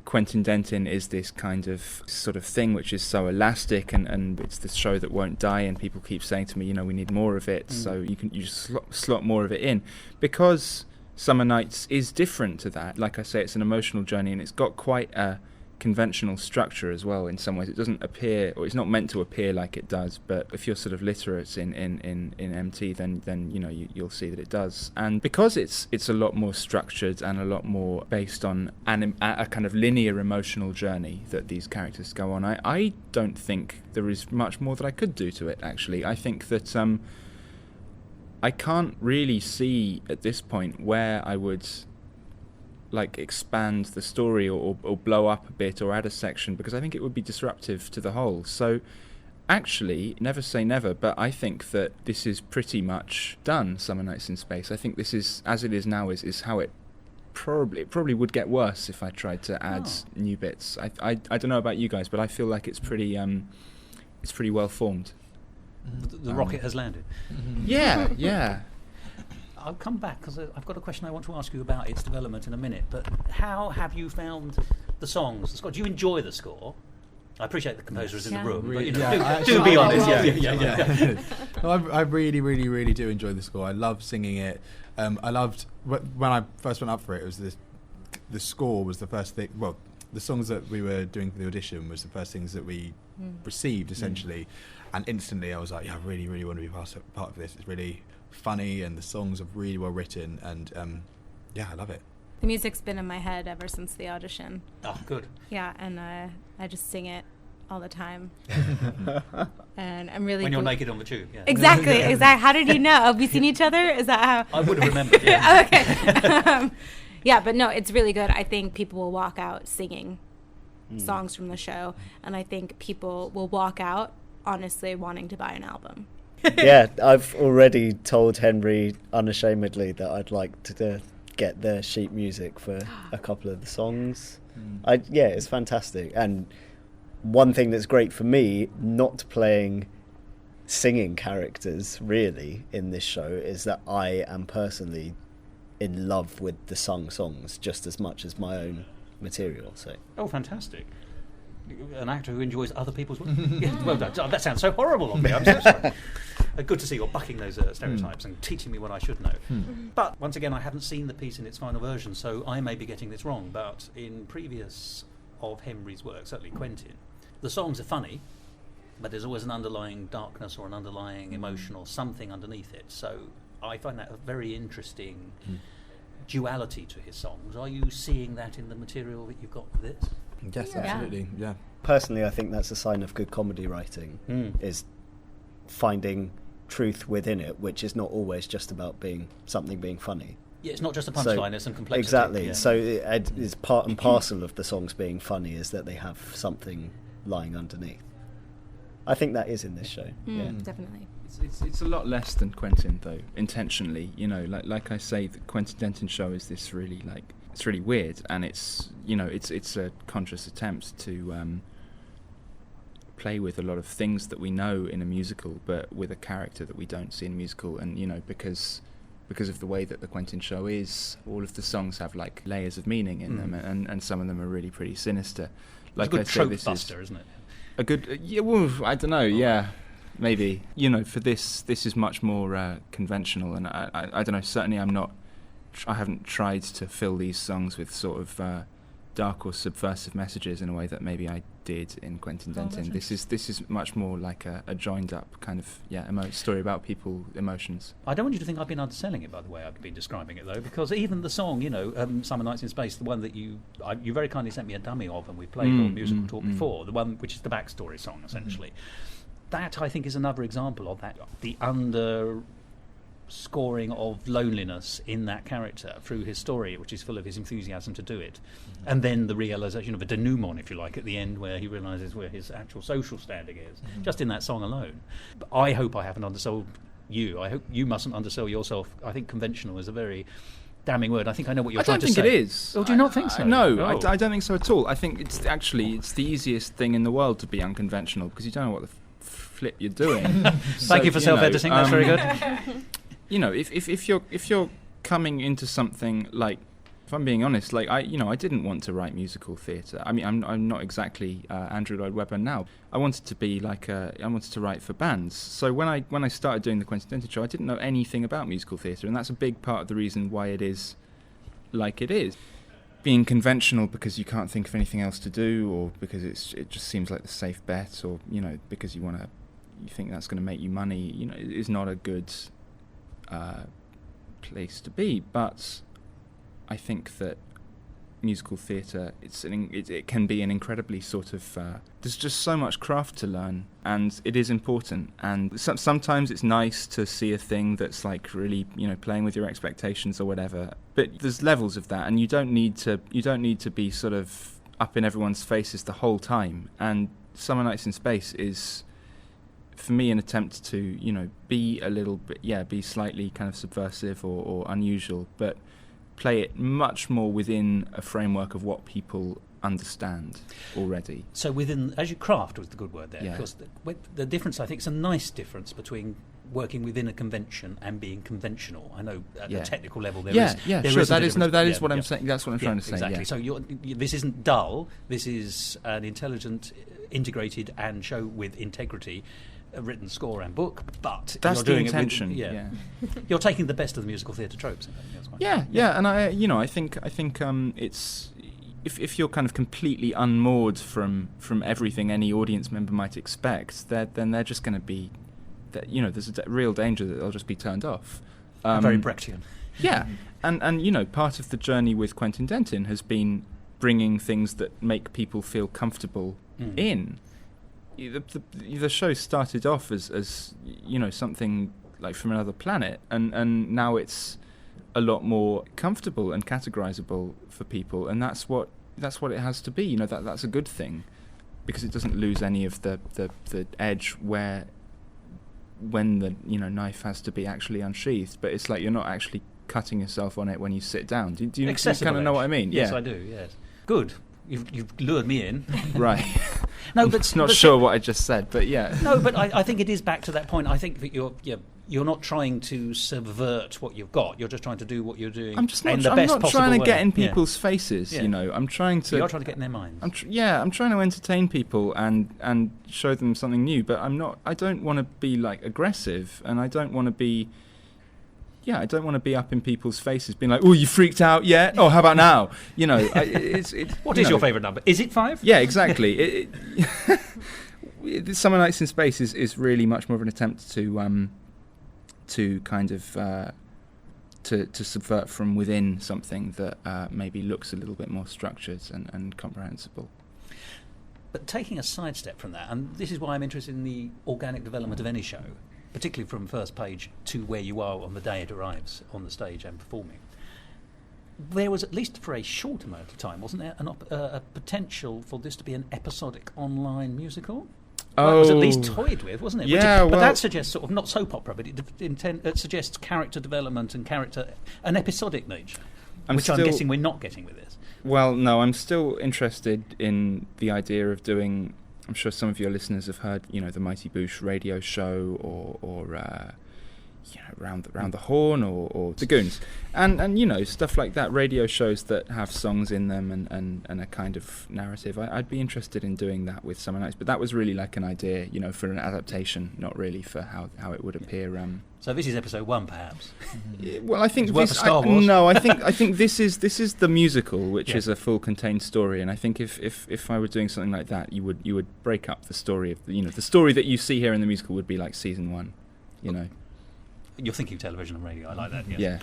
Speaker 2: Quentin Dentin is this kind of sort of thing which is so elastic, and it's this show that won't die, and people keep saying to me, we need more of it, so you just slot more of it in. Because Summer Nights is different to that. Like I say, it's an emotional journey, and it's got quite a conventional structure as well in some ways. It doesn't appear, or it's not meant to appear like it does, but if you're sort of literate in MT, then you'll see that it does. And because it's a lot more structured and a lot more based on a kind of linear emotional journey that these characters go on, I don't think there is much more that I could do to it, actually. I think that I can't really see at this point where I would expand the story or blow up a bit or add a section, because I think it would be disruptive to the whole. So actually, never say never, but I think that this is pretty much done, Summer Nights in Space. I think this is, as it is now, is how it probably would get worse if I tried to add new bits. I don't know about you guys, but I feel like it's pretty well formed.
Speaker 1: The rocket has landed.
Speaker 2: Yeah.
Speaker 1: I'll come back because I've got a question I want to ask you about its development in a minute. But how have you found the songs, the score? Do you enjoy the score? I appreciate the composer is in the room,
Speaker 4: really,
Speaker 1: but do be honest.
Speaker 4: I really, really, really do enjoy the score. I love singing it. I loved when I first went up for it. It was the score was the first thing. Well, the songs that we were doing for the audition was the first things that we received essentially, and instantly I was like, I really, really want to be part of this. It's really funny, and the songs are really well written, and I love it.
Speaker 5: The music's been in my head ever since the audition.
Speaker 1: Oh, good.
Speaker 5: Yeah, and I just sing it all the time. And I'm really...
Speaker 1: When you're naked on the tube, yeah.
Speaker 5: Exactly. How did you know? Have we seen each other? Is that how...
Speaker 1: I would have remembered, yeah.
Speaker 5: Okay. Yeah, but no, it's really good. I think people will walk out singing songs from the show, and I think people will walk out, honestly, wanting to buy an album.
Speaker 6: Yeah, I've already told Henry unashamedly that I'd like to get the sheet music for a couple of the songs. It's fantastic. And one thing that's great for me, not playing singing characters really in this show, is that I am personally in love with the sung songs just as much as my own material. So.
Speaker 1: Oh, fantastic. An actor who enjoys other people's work. Yeah, well done. That sounds so horrible on me. I'm so sorry. Good to see you're bucking those stereotypes and teaching me what I should know. But once again, I haven't seen the piece in its final version, so I may be getting this wrong. But in previous of Henry's work, certainly Quentin, the songs are funny, but there's always an underlying darkness or an underlying emotion or something underneath it. So I find that a very interesting duality to his songs. Are you seeing that in the material that you've got for this?
Speaker 4: Yes, absolutely. Yeah.
Speaker 6: Personally, I think that's a sign of good comedy writing, is finding truth within it, which is not always just about being funny.
Speaker 1: Yeah, it's not just a punchline, there's some complexity.
Speaker 6: Exactly.
Speaker 1: Yeah.
Speaker 6: So it's part and parcel of the songs being funny is that they have something lying underneath. I think that is in this show.
Speaker 5: Definitely.
Speaker 2: It's a lot less than Quentin, though, intentionally. You know, like I say, the Quentin Denton show is this really, like, it's really weird, and it's, you know, it's a conscious attempt to play with a lot of things that we know in a musical, but with a character that we don't see in a musical. And, you know, because of the way that the Quentin show is, all of the songs have, like, layers of meaning in them, and some of them are really pretty sinister. Like,
Speaker 1: it's a good trope buster, isn't it?
Speaker 2: A good, I don't know, yeah, maybe. You know, for this is much more conventional, and I don't know, certainly I haven't tried to fill these songs with sort of dark or subversive messages in a way that maybe I did in Quentin Denton. This is much more like a joined up kind of story about people, emotions.
Speaker 1: I don't want you to think I've been underselling it, by the way I've been describing it, though, because even the song, you know, Summer Nights in Space, the one that you very kindly sent me a dummy of, and we played on Musical Talk before, the one which is the backstory song, essentially. That, I think, is another example of that, the scoring of loneliness in that character through his story, which is full of his enthusiasm to do it, and then the realisation of a denouement, if you like, at the end, where he realises where his actual social standing is, just in that song alone. But I hope I haven't undersold you. I hope you mustn't undersell yourself. I think conventional is a very damning word. I think I know what you're trying to say.
Speaker 2: I don't think it is.
Speaker 1: Oh, do you not think so?
Speaker 2: No, I don't think so at all. I think it's the easiest thing in the world to be unconventional, because you don't know what the flip you're doing.
Speaker 1: Thank you for self-editing. That's very good.
Speaker 2: You know, if you're coming into something like, if I'm being honest, like I didn't want to write musical theatre. I mean, I'm not exactly Andrew Lloyd Webber now. I wanted to be like I wanted to write for bands. So when I started doing the Quentin Denton show, I didn't know anything about musical theatre, and that's a big part of the reason why it is like it is. Being conventional because you can't think of anything else to do, or because it just seems like the safe bet, or, you know, because you think that's going to make you money, you know, is not a good place to be. But I think that musical theatre, it can be an incredibly sort of there's just so much craft to learn, and it is important. And sometimes it's nice to see a thing that's like really, you know, playing with your expectations or whatever. But there's levels of that, and you don't need to be sort of up in everyone's faces the whole time. And Summer Nights in Space is, for me, an attempt to, you know, be a little bit, be slightly kind of subversive or unusual, but play it much more within a framework of what people understand already.
Speaker 1: So within, as you craft was the good word there,
Speaker 2: Yeah.
Speaker 1: because the difference, I think, is a nice difference between working within a convention and being conventional. I know at the technical level there is.
Speaker 2: Sure. That is what I'm saying. That's what I'm trying to say.
Speaker 1: Exactly.
Speaker 2: Yeah.
Speaker 1: So this isn't dull. This is an intelligent, integrated, and show with integrity. A written score and book, but
Speaker 2: that's
Speaker 1: you're doing
Speaker 2: the intention.
Speaker 1: It with, you're taking the best of the musical theatre tropes.
Speaker 2: And I think it's if you're kind of completely unmoored from everything any audience member might expect, then they're just going to be, there's a real danger that they'll just be turned off.
Speaker 1: Very Brechtian.
Speaker 2: Yeah, and you know, part of the journey with Quentin Denton has been bringing things that make people feel comfortable in. The show started off as you know, something like from another planet, and now it's a lot more comfortable and categorizable for people, and that's what it has to be. You know, that's a good thing, because it doesn't lose any of the edge when the, you know, knife has to be actually unsheathed, but it's like you're not actually cutting yourself on it when you sit down. Do you kind of know what I mean?
Speaker 1: Yes, I do. Yes. Good. You've lured me in.
Speaker 2: Right.
Speaker 1: No,
Speaker 2: I'm
Speaker 1: but
Speaker 2: not
Speaker 1: but
Speaker 2: sure what I just said, but yeah.
Speaker 1: No, but I think it is back to that point. I think that you're not trying to subvert what you've got. You're just trying to do what you're doing.
Speaker 2: I'm just not,
Speaker 1: in the
Speaker 2: I'm
Speaker 1: best
Speaker 2: not
Speaker 1: possible
Speaker 2: trying to
Speaker 1: way.
Speaker 2: get in
Speaker 1: Yeah.
Speaker 2: people's faces,
Speaker 1: Yeah.
Speaker 2: you know. I'm trying to...
Speaker 1: You're trying to get in their minds.
Speaker 2: I'm trying to entertain people and show them something new, but I don't want to be like aggressive, and I don't want to be up in people's faces being like, "Oh, you freaked out yet? Oh, how about now?" You know,
Speaker 1: What is your favourite number? Is it 5?
Speaker 2: Yeah, exactly. Summer Nights in Space is really much more of an attempt to kind of to subvert from within something that maybe looks a little bit more structured and comprehensible.
Speaker 1: But taking a sidestep from that, and this is why I'm interested in the organic development of any show, particularly from first page to where you are on the day it arrives on the stage and performing. There was, at least for a short amount of time, wasn't there, a potential for this to be an episodic online musical? Well, it was at least toyed with, wasn't it?
Speaker 2: Yeah,
Speaker 1: but that suggests sort of not soap opera, but it suggests character development and an episodic nature, which I'm guessing we're not getting with this.
Speaker 2: Well, no, I'm still interested in the idea of doing... I'm sure some of your listeners have heard, you know, the Mighty Boosh radio show, or you know, round the Horn, or the Goons, and you know, stuff like that. Radio shows that have songs in them and a kind of narrative. I'd be interested in doing that with Summer Nights, but that was really like an idea, you know, for an adaptation, not really for how it would appear.
Speaker 1: So this is episode 1, perhaps.
Speaker 2: Well, I think
Speaker 1: this. Star Wars.
Speaker 2: No, I think this is the musical, which is a full contained story. And I think if I were doing something like that, you would break up the story of the story that you see here in the musical would be like season 1, you know.
Speaker 1: You're thinking television and radio. I like that. Yes.
Speaker 2: Yeah.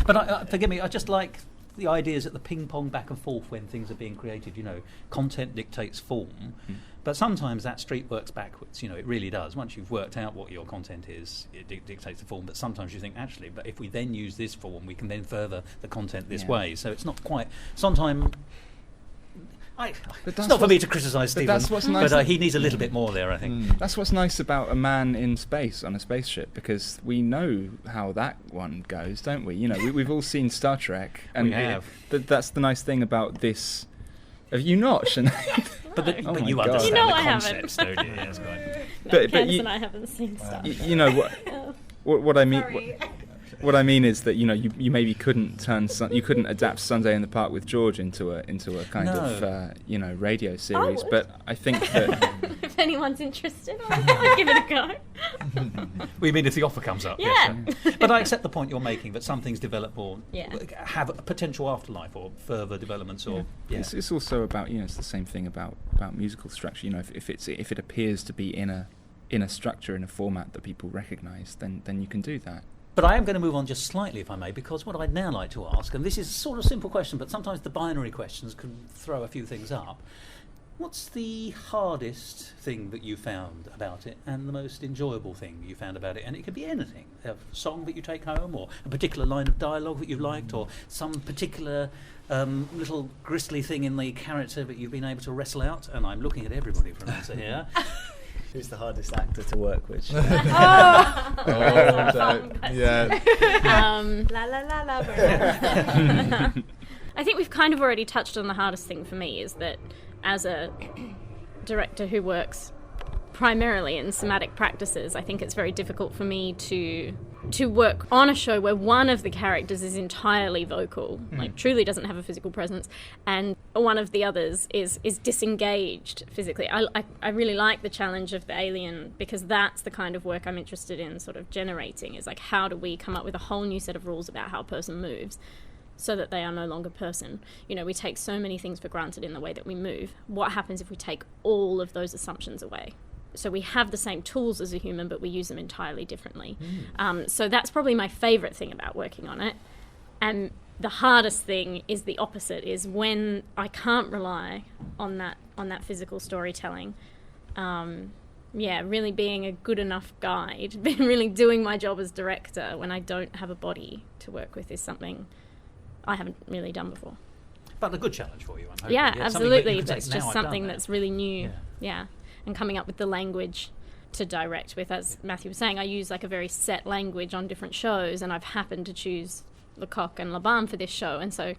Speaker 1: But forgive me. I just like the ideas at the ping pong back and forth when things are being created. You know, content dictates form. But sometimes that street works backwards. You know, it really does. Once you've worked out what your content is, it dictates the form. But sometimes you think, actually, but if we then use this form, we can then further the content this way. So it's not quite... Sometimes... It's not for me to criticise Stephen,
Speaker 2: that's what's nice.
Speaker 1: But he needs a little bit more there, I think.
Speaker 2: That's what's nice about a man in space on a spaceship, because we know how that one goes, don't we? You know, we've all seen Star Trek, and
Speaker 1: we have.
Speaker 2: That's the nice thing about this. Have you not, Sinead?
Speaker 1: But you
Speaker 2: God.
Speaker 1: understand
Speaker 3: You know
Speaker 1: the
Speaker 3: I
Speaker 1: concepts, don't you? Yes, quite.
Speaker 2: But
Speaker 3: Kens
Speaker 2: you-
Speaker 3: and I haven't seen stuff.
Speaker 2: You know what I mean. What I mean is that, you know, you maybe couldn't adapt Sunday in the Park with George into a kind of you know, radio series,
Speaker 3: would.
Speaker 2: but I think that
Speaker 3: If anyone's interested, I'll give it a go.
Speaker 1: We mean if the offer comes up.
Speaker 3: Yeah.
Speaker 1: Yes. But I accept the point you're making that some things develop or
Speaker 3: Yeah.
Speaker 1: have a potential afterlife or further developments or
Speaker 2: it's also about, you know, it's the same thing about musical structure. You know, if it appears to be in a structure, in a format that people recognise, then you can do that.
Speaker 1: But I am going to move on just slightly, if I may, because what I'd now like to ask, and this is a sort of simple question, but sometimes the binary questions can throw a few things up. What's the hardest thing that you found about it and the most enjoyable thing you found about it? And it could be anything. A song that you take home, or a particular line of dialogue that you liked, or some particular little gristly thing in the character that you've been able to wrestle out. And I'm looking at everybody for an answer here.
Speaker 6: Who's the hardest actor to work with?
Speaker 5: Yeah.
Speaker 3: La la la la. I think we've kind of already touched on the hardest thing for me, is that as a director who works primarily in somatic practices, I think it's very difficult for me to work on a show where one of the characters is entirely vocal, like truly doesn't have a physical presence, and one of the others is disengaged physically. I really like the challenge of the alien, because that's the kind of work I'm interested in sort of generating, is like, how do we come up with a whole new set of rules about how a person moves so that they are no longer person. You know, we take so many things for granted in the way that we move. What happens if we take all of those assumptions away? So we have the same tools as a human, but we use them entirely differently. So that's probably my favourite thing about working on it. And the hardest thing is the opposite, is when I can't rely on that physical storytelling. Really being a good enough guide, really doing my job as director when I don't have a body to work with, is something I haven't really done before.
Speaker 1: But a good challenge for you, I'm hoping.
Speaker 3: Yeah,
Speaker 1: Something that
Speaker 3: absolutely.
Speaker 1: you can
Speaker 3: That's
Speaker 1: say,
Speaker 3: just
Speaker 1: "Now I've done
Speaker 3: something
Speaker 1: that."
Speaker 3: that's really new. Yeah. And coming up with the language to direct with, as Matthew was saying, I use like a very set language on different shows, and I've happened to choose Lecoq and Laban for this show, and so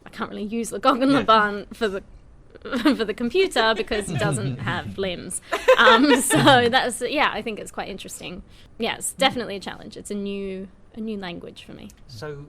Speaker 3: I can't really use Lecoq and Laban for the computer because he doesn't have limbs. So that's, I think it's quite interesting. Yeah, it's definitely a challenge. It's a new language for me.
Speaker 1: So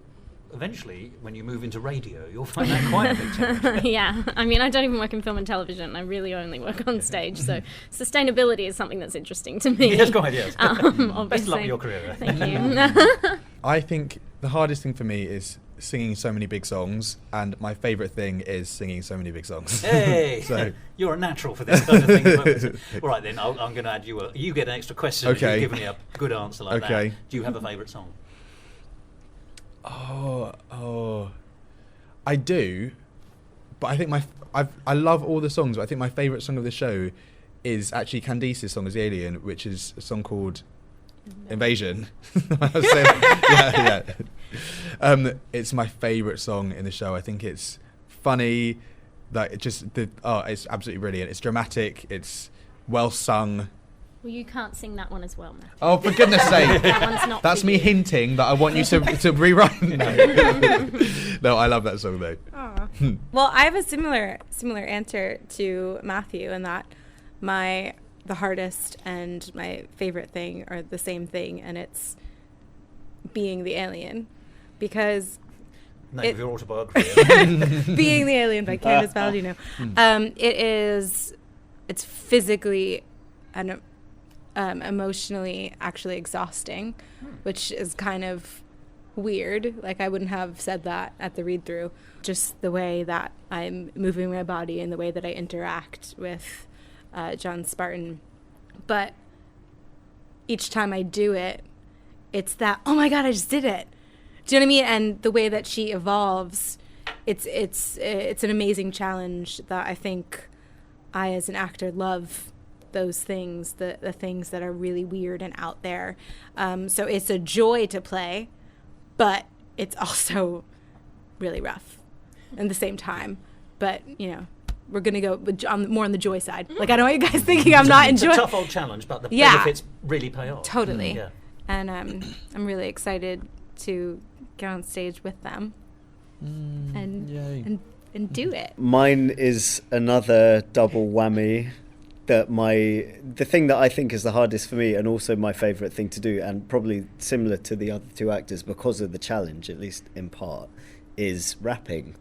Speaker 1: eventually, when you move into radio, you'll find that quite a big challenge.
Speaker 3: Yeah, I mean, I don't even work in film and television. I really only work on stage. So sustainability is something that's interesting to me.
Speaker 1: Yes, quite, yes.
Speaker 3: Obviously.
Speaker 1: Best of luck with your career.
Speaker 3: Thank you.
Speaker 4: I think the hardest thing for me is singing so many big songs, and my favourite thing is singing so many big songs.
Speaker 1: Hey,
Speaker 4: So-
Speaker 1: you're a natural for this kind of thing. All right, then, I'm going to add you you get an extra question if
Speaker 4: Okay.
Speaker 1: you've given me a good answer like
Speaker 4: Okay.
Speaker 1: that. Do you have a favourite song?
Speaker 4: I do, but I think I love all the songs, but I think my favourite song of the show is actually Candice's song as the alien, which is a song called Invasion. I was saying- yeah. It's my favourite song in the show. I think it's funny, like it's absolutely brilliant. It's dramatic, it's well sung.
Speaker 3: Well, you can't sing that one as well, Matthew.
Speaker 4: Oh, for goodness sake.
Speaker 3: That one's not
Speaker 4: That's
Speaker 3: for
Speaker 4: me
Speaker 3: you.
Speaker 4: hinting that I want you to rewrite. No, I love that song though.
Speaker 5: Aw. Well, I have a similar answer to Matthew in that the hardest and my favorite thing are the same thing, and it's being the alien, because
Speaker 1: Name of your autobiography.
Speaker 5: Being the Alien by Candice Baldino. It's physically and emotionally actually exhausting, which is kind of weird. Like, I wouldn't have said that at the read through. Just the way that I'm moving my body and the way that I interact with John Spartan. But each time I do it, it's that, oh my God, I just did it. Do you know what I mean? And the way that she evolves, it's an amazing challenge that I think I, as an actor, love those things, the things that are really weird and out there. So it's a joy to play, but it's also really rough at the same time. But, we're going to go more on the joy side. Like, I don't want you guys thinking I'm not
Speaker 1: It's
Speaker 5: enjoying.
Speaker 1: a tough old challenge, but the benefits really pay off.
Speaker 5: Totally.
Speaker 1: Yeah.
Speaker 5: And I'm really excited to get on stage with them and do it.
Speaker 6: Mine is another double whammy. The thing that I think is the hardest for me, and also my favourite thing to do, and probably similar to the other two actors because of the challenge, at least in part, is rapping.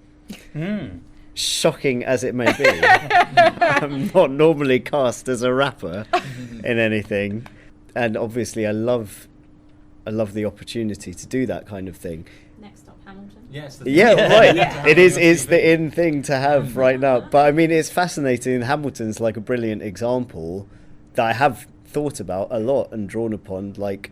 Speaker 6: Shocking as it may be, I'm not normally cast as a rapper in anything, and obviously I love the opportunity to do that kind of thing.
Speaker 3: Next stop, Hamilton.
Speaker 1: Yes.
Speaker 6: Right. It is the in thing to have right now. But I mean, it's fascinating. Hamilton's like a brilliant example that I have thought about a lot and drawn upon. Like,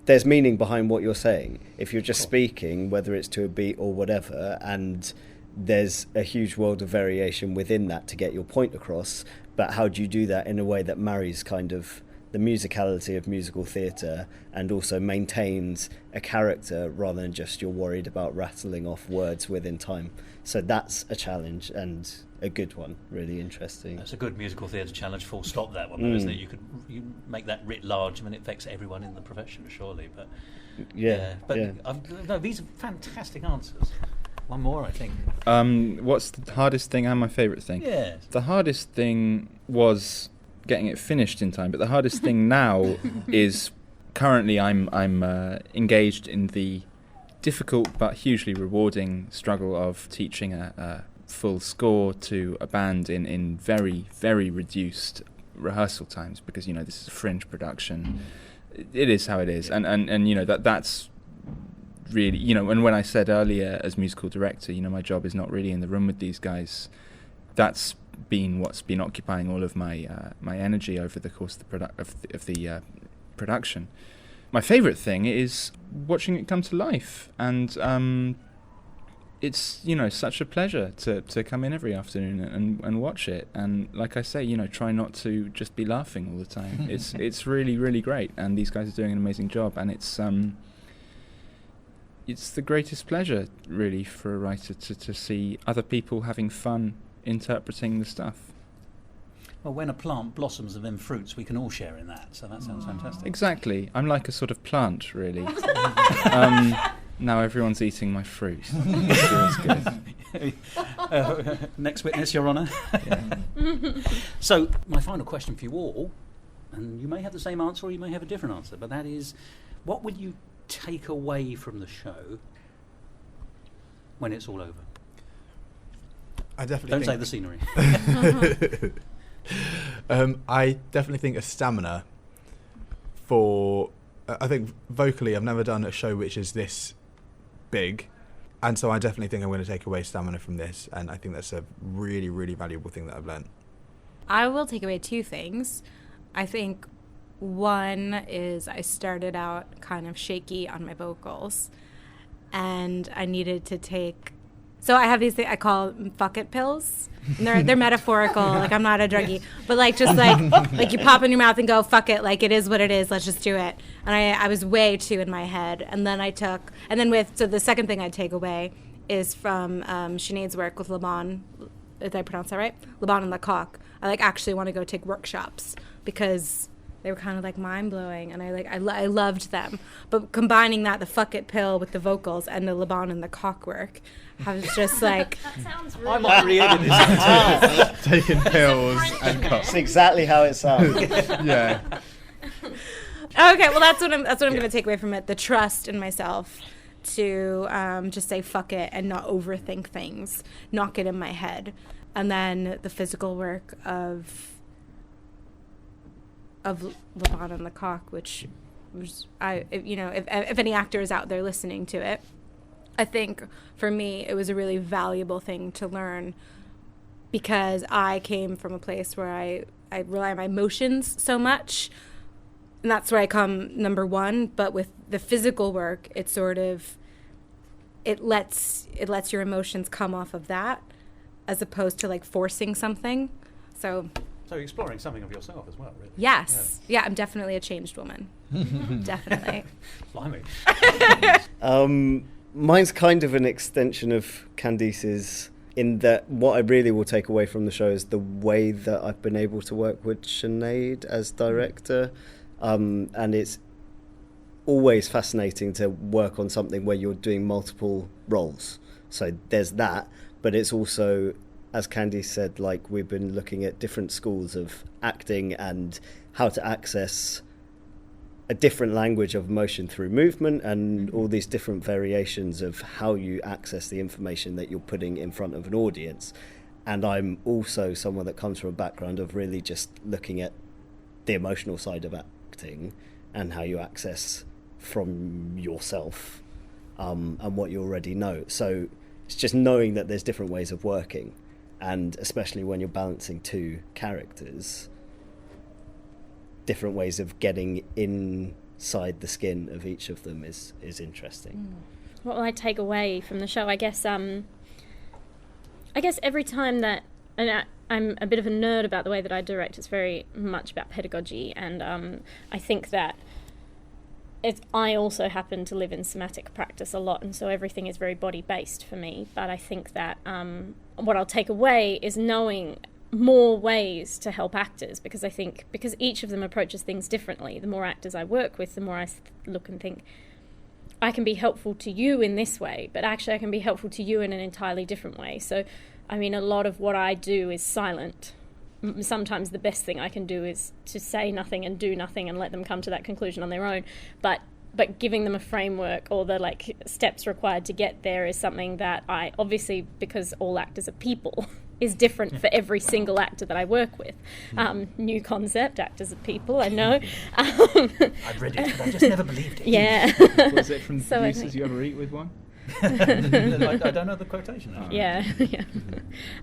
Speaker 6: there's meaning behind what you're saying. If you're just speaking, whether it's to a beat or whatever, and there's a huge world of variation within that to get your point across. But how do you do that in a way that marries kind of the musicality of musical theatre and also maintains a character rather than just you're worried about rattling off words within time? So that's a challenge and a good one, really interesting.
Speaker 1: That's a good musical theatre challenge, full stop, that one, though, isn't it? You make that writ large, I mean, it affects everyone in the profession, surely, but... No, these are fantastic answers. One more, I think.
Speaker 2: What's the hardest thing and my favourite thing?
Speaker 1: Yes.
Speaker 2: The hardest thing was getting it finished in time, but the hardest thing now is currently I'm engaged in the difficult but hugely rewarding struggle of teaching a full score to a band in very, very reduced rehearsal times, because this is a fringe production. It is how it is, and that's really, and when I said earlier as musical director, my job is not really in the room with these guys. That's been what's been occupying all of my my energy over the course of the production. My favourite thing is watching it come to life, and it's such a pleasure to come in every afternoon and watch it. And like I say, try not to just be laughing all the time. It's really, really great, and these guys are doing an amazing job, and it's the greatest pleasure, really, for a writer to see other people having fun interpreting the stuff.
Speaker 1: Well, when a plant blossoms and then fruits, we can all share in that, so that sounds fantastic.
Speaker 2: Exactly. I'm like a sort of plant, really. Now everyone's eating my fruit. Feels good.
Speaker 1: Next witness, Your Honour. So, my final question for you all, and you may have the same answer or you may have a different answer, but that is, what will you take away from the show when it's all over?
Speaker 4: I definitely
Speaker 1: Don't say the scenery.
Speaker 4: I definitely think a stamina for... I think vocally I've never done a show which is this big, and so I definitely think I'm going to take away stamina from this, and I think that's a really, really valuable thing that I've learned.
Speaker 5: I will take away two things. I think one is I started out kind of shaky on my vocals, and I needed to take... So I have these things I call fuck it pills. And they're metaphorical. Like, I'm not a druggie, but like just like you pop in your mouth and go fuck it. Like, it is what it is. Let's just do it. And I was way too in my head. And then so the second thing I'd take away is from Sinead's work with Laban. Did I pronounce that right? Laban and Lecoq. I actually want to go take workshops because they were kind of mind blowing, and I loved them. But combining the fuck it pill with the vocals and the Laban and Lecoq work, I was just
Speaker 3: That sounds really...
Speaker 1: I might re-edit this.
Speaker 4: Taking pills and cups.
Speaker 6: That's exactly how it sounds.
Speaker 4: Yeah.
Speaker 5: Okay, well that's what I'm going to take away from it: the trust in myself to just say fuck it and not overthink things, not get in my head, and then the physical work of Laban and Lecoq, which was if any actor is out there listening to it, I think for me it was a really valuable thing to learn, because I came from a place where I rely on my emotions so much, and that's where I come number one. But with the physical work, it lets your emotions come off of that, as opposed to forcing something. So
Speaker 1: exploring something of yourself as well, really.
Speaker 5: Yes. Yeah, I'm definitely a changed woman. Definitely.
Speaker 1: Blimey.
Speaker 6: Mine's kind of an extension of Candice's, in that what I really will take away from the show is the way that I've been able to work with Sinead as director. And it's always fascinating to work on something where you're doing multiple roles. So there's that, but it's also, as Candice said, we've been looking at different schools of acting and how to access a different language of emotion through movement, and all these different variations of how you access the information that you're putting in front of an audience. And I'm also someone that comes from a background of really just looking at the emotional side of acting and how you access from yourself and what you already know. So it's just knowing that there's different ways of working. And especially when you're balancing two characters, different ways of getting inside the skin of each of them is interesting.
Speaker 3: What will I take away from the show? I guess every time that... And I'm a bit of a nerd about the way that I direct. It's very much about pedagogy. And I think that I also happen to live in somatic practice a lot, and so everything is very body-based for me. But I think that what I'll take away is knowing more ways to help actors, because each of them approaches things differently. The more actors I work with, the more I look and think, I can be helpful to you in this way, but actually I can be helpful to you in an entirely different way. So, I mean, a lot of what I do is silent. Sometimes the best thing I can do is to say nothing and do nothing and let them come to that conclusion on their own. But giving them a framework, or the steps required to get there, is something that I, obviously, because all actors are people, is different for every single actor that I work with. New concept, actors are people, I know.
Speaker 1: I've read it, but I just never believed it.
Speaker 3: Yeah.
Speaker 2: Was it from
Speaker 3: So
Speaker 2: Uses You Ever Eat With One?
Speaker 1: I don't know the quotation.
Speaker 3: Yeah.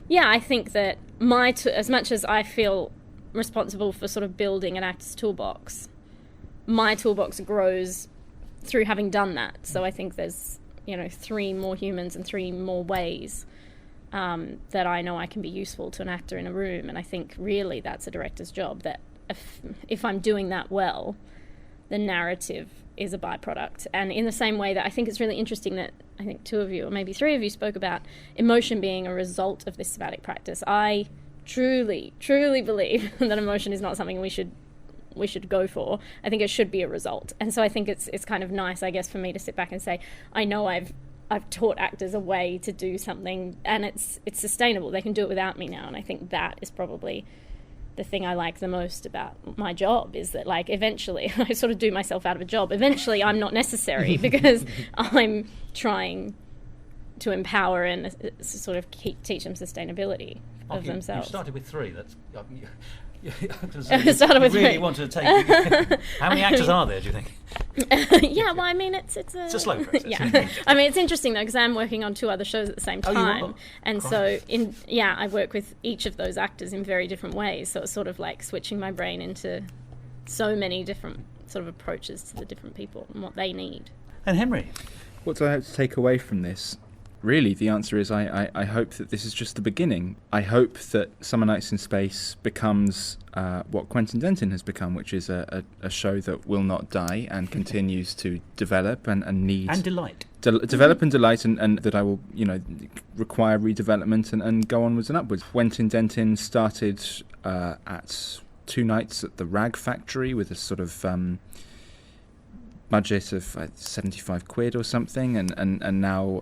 Speaker 3: Yeah, I think that as much as I feel responsible for sort of building an actor's toolbox, my toolbox grows through having done that. So I think there's, 3 more humans and 3 more ways that I know I can be useful to an actor in a room. And I think really that's a director's job, that if I'm doing that well, the narrative is a byproduct. And in the same way that I think it's really interesting that I think 2 of you, or maybe 3 of you, spoke about emotion being a result of this somatic practice. I truly, truly believe that emotion is not something we should we should go for. I think it should be a result. And so I think it's kind of nice, I guess, for me to sit back and say, I know I've taught actors a way to do something, and it's sustainable. They can do it without me now. And I think that is probably the thing I like the most about my job, is that, like, eventually I sort of do myself out of a job. Eventually I'm not necessary because I'm trying to empower and sort of teach them sustainability of themselves.
Speaker 1: You started with 3. That's...
Speaker 3: I started with
Speaker 1: really
Speaker 3: 3.
Speaker 1: Want to take... How many actors are there, do you think?
Speaker 3: Yeah, well, I mean, it's
Speaker 1: a slow process.
Speaker 3: Yeah, I mean, it's interesting though, because I'm working on 2 other shows at the same time, and so I work with each of those actors in very different ways. So it's sort of like switching my brain into so many different sort of approaches to the different people and what they need.
Speaker 1: And Henry,
Speaker 2: what do I hope to take away from this? Really, the answer is I hope that this is just the beginning. I hope that Summer Nights in Space becomes what Quentin Denton has become, which is a show that will not die and continues to develop and need...
Speaker 1: And delight.
Speaker 2: Develop and delight, and that I will, require redevelopment and go onwards and upwards. Quentin Denton started at 2 nights at the Rag Factory with a sort of... budget of £75 or something, and now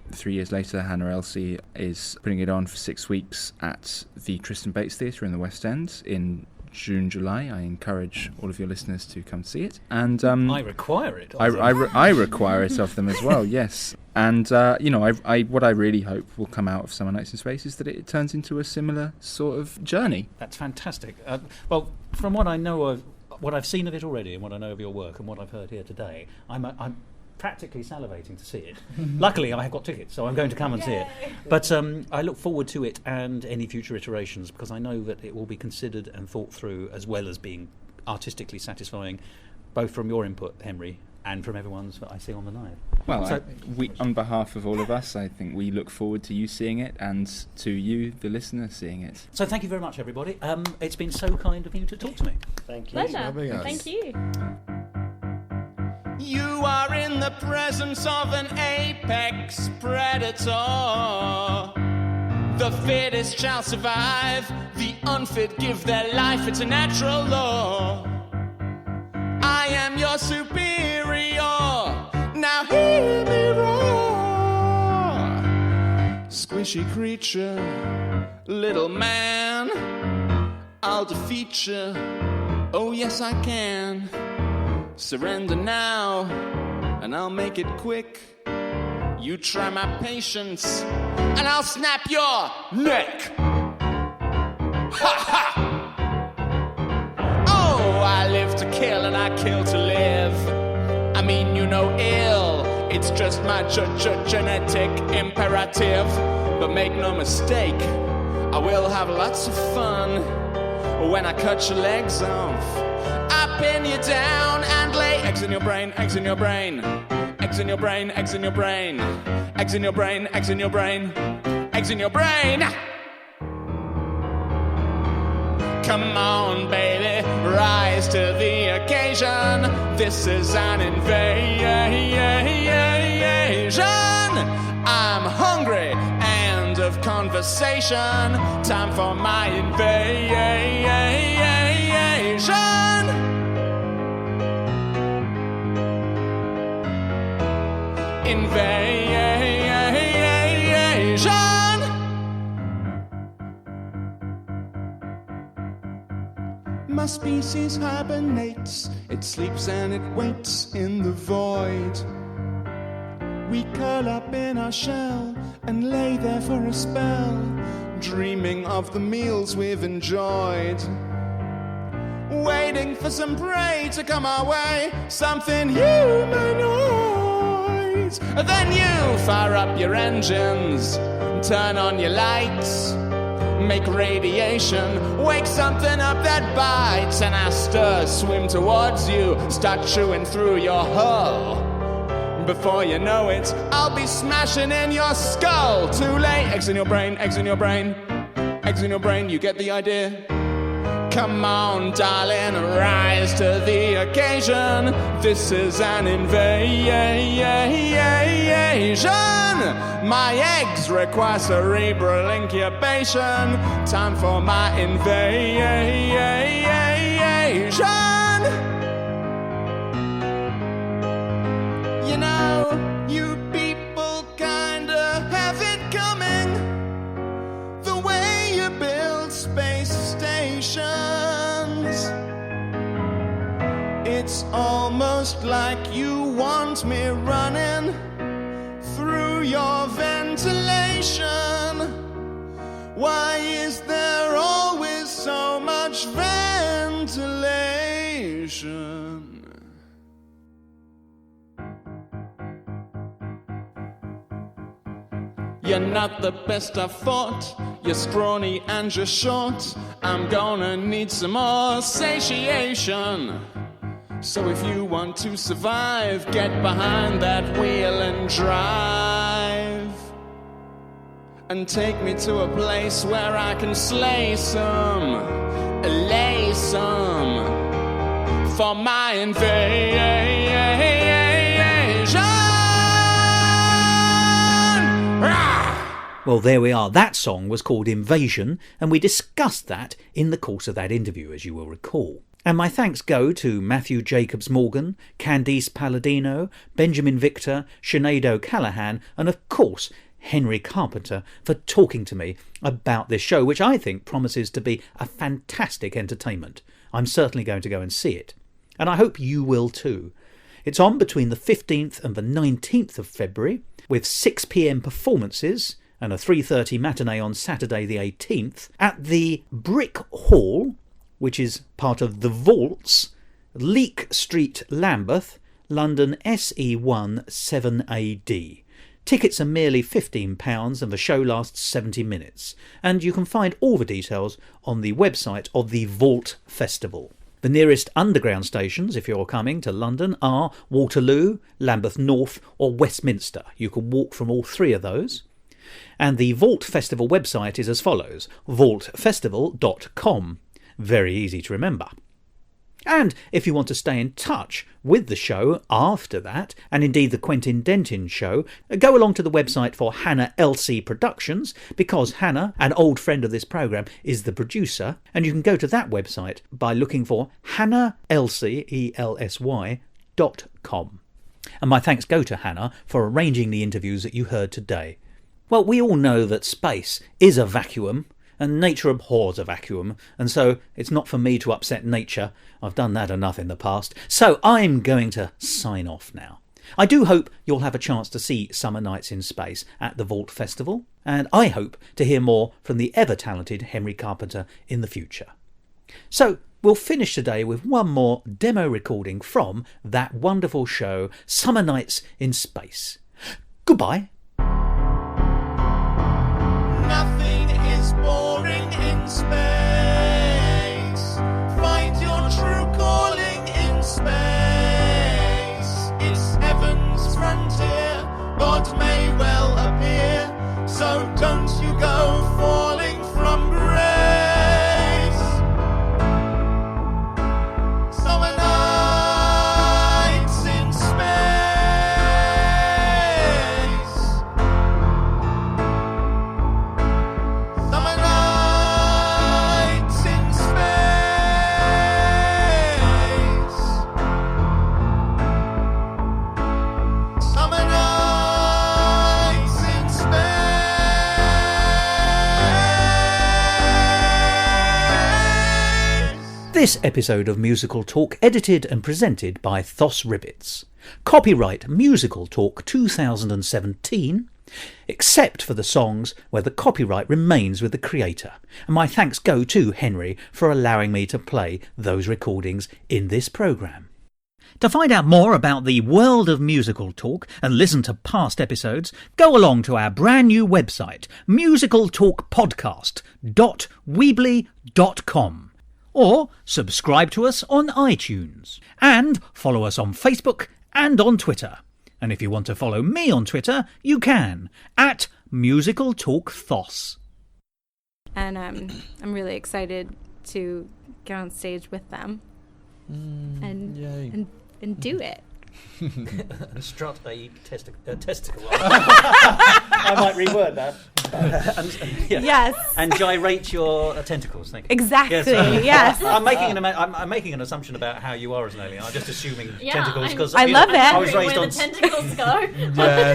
Speaker 2: 3 years later Hannah Elsey is putting it on for 6 weeks at the Tristan Bates Theatre in the West End in June, July. I encourage all of your listeners to come see it, and
Speaker 1: I require it.
Speaker 2: I require it of them as well. Yes, and what I really hope will come out of Summer Nights in Space is that it turns into a similar sort of journey.
Speaker 1: That's fantastic. Well, from what I know of, what I've seen of it already, and what I know of your work, and what I've heard here today, I'm practically salivating to see it. Luckily, I have got tickets, so I'm going to come and see it. But I look forward to it and any future iterations, because I know that it will be considered and thought through, as well as being artistically satisfying, both from your input, Henry, and from everyone's that I see on the night.
Speaker 2: Well, on behalf of all of us, I think we look forward to you seeing it and to you, the listener, seeing it.
Speaker 1: So thank you very much, everybody. It's been so kind of you to talk to me.
Speaker 6: Thank you.
Speaker 3: Pleasure. Thank you.
Speaker 7: You are in the presence of an apex predator. The fittest shall survive, the unfit give their life, it's a natural law. I am your superior, now hear me roar. Squishy creature, little man, I'll defeat you, oh yes I can. Surrender now, and I'll make it quick. You try my patience, and I'll snap your neck. Ha ha! Oh, I live to kill and I kill to live. I mean, you know ill, it's just my genetic imperative. But make no mistake, I will have lots of fun when I cut your legs off. I pin you down and lay eggs in your brain, eggs in your brain, eggs in your brain, eggs in your brain, eggs in your brain, eggs in your brain, eggs in your brain. Come on, baby, rise to the occasion. This is an invasion. I'm hungry and of conversation. Time for my invasion. Invasion. My species hibernates, it sleeps and it waits in the void. We curl up in our shell and lay there for a spell, dreaming of the meals we've enjoyed, waiting for some prey to come our way, something humanoid. Then you fire up your engines, turn on your lights, make radiation, wake something up that bites, and I swim towards you, start chewing through your hull. Before you know it, I'll be smashing in your skull. Too late. Eggs in your brain, eggs in your brain, eggs in your brain, you get the idea. Come on, darling, rise to the occasion. This is an invasion. My eggs require cerebral incubation. Time for my invasion. It's almost like you want me running through your ventilation. Why is there always so much ventilation? You're not the best I've fought. You're scrawny and you're short. I'm gonna need some more satiation. So if you want to survive, get behind that wheel and drive. And take me to a place where I can slay some, lay some for my invasion.
Speaker 1: Well, there we are. That song was called Invasion, and we discussed that in the course of that interview, as you will recall. And my thanks go to Matthew Jacobs Morgan, Candice Palladino, Benjamin Victor, Sinead O'Callaghan, and of course Henry Carpenter for talking to me about this show, which I think promises to be a fantastic entertainment. I'm certainly going to go and see it. And I hope you will too. It's on between the 15th and the 19th of February, with 6 p.m. performances and a 3:30 matinee on Saturday the 18th at the Brick Hall, which is part of The Vaults, Leek Street, Lambeth, London SE1 7AD. Tickets are merely £15 and the show lasts 70 minutes. And you can find all the details on the website of the Vault Festival. The nearest underground stations, if you're coming to London, are Waterloo, Lambeth North or Westminster. You can walk from all three of those. And the Vault Festival website is as follows: vaultfestival.com. Very easy to remember. And if you want to stay in touch with the show after that, and indeed the Quentin Dentin show, go along to the website for Hannah LC Productions, because Hannah, an old friend of this programme, is the producer, and you can go to that website by looking for hannahelsy.com. And my thanks go to Hannah for arranging the interviews that you heard today. Well, we all know that space is a vacuum, and nature abhors a vacuum, and so it's not for me to upset nature. I've done that enough in the past. So I'm going to sign off now. I do hope you'll have a chance to see Summer Nights in Space at the Vault Festival, and I hope to hear more from the ever-talented Henry Carpenter in the future. So we'll finish today with one more demo recording from that wonderful show, Summer Nights in Space. Goodbye.
Speaker 7: Nothing is boring in space. Find your true calling in space. It's heaven's frontier. God may well appear. So don't you go falling from grace. Summer nights in space.
Speaker 1: This episode of Musical Talk edited and presented by Thos Ribbits. Copyright Musical Talk 2017, except for the songs where the copyright remains with the creator. And my thanks go to Henry for allowing me to play those recordings in this programme. To find out more about the world of Musical Talk and listen to past episodes, go along to our brand new website, musicaltalkpodcast.weebly.com. Or subscribe to us on iTunes. And follow us on Facebook and on Twitter. And if you want to follow me on Twitter, you can, at Musical Talk Thos.
Speaker 5: And I'm really excited to get on stage with them and do it.
Speaker 1: Strut a testicle. I might reword that.
Speaker 5: Yes.
Speaker 1: And gyrate your tentacles. Thank you.
Speaker 5: Exactly. Yes.
Speaker 1: I'm making an assumption about how you are as an alien. I'm just assuming tentacles because
Speaker 5: I love it.
Speaker 1: I was raised
Speaker 3: where
Speaker 1: on
Speaker 3: the tentacles go.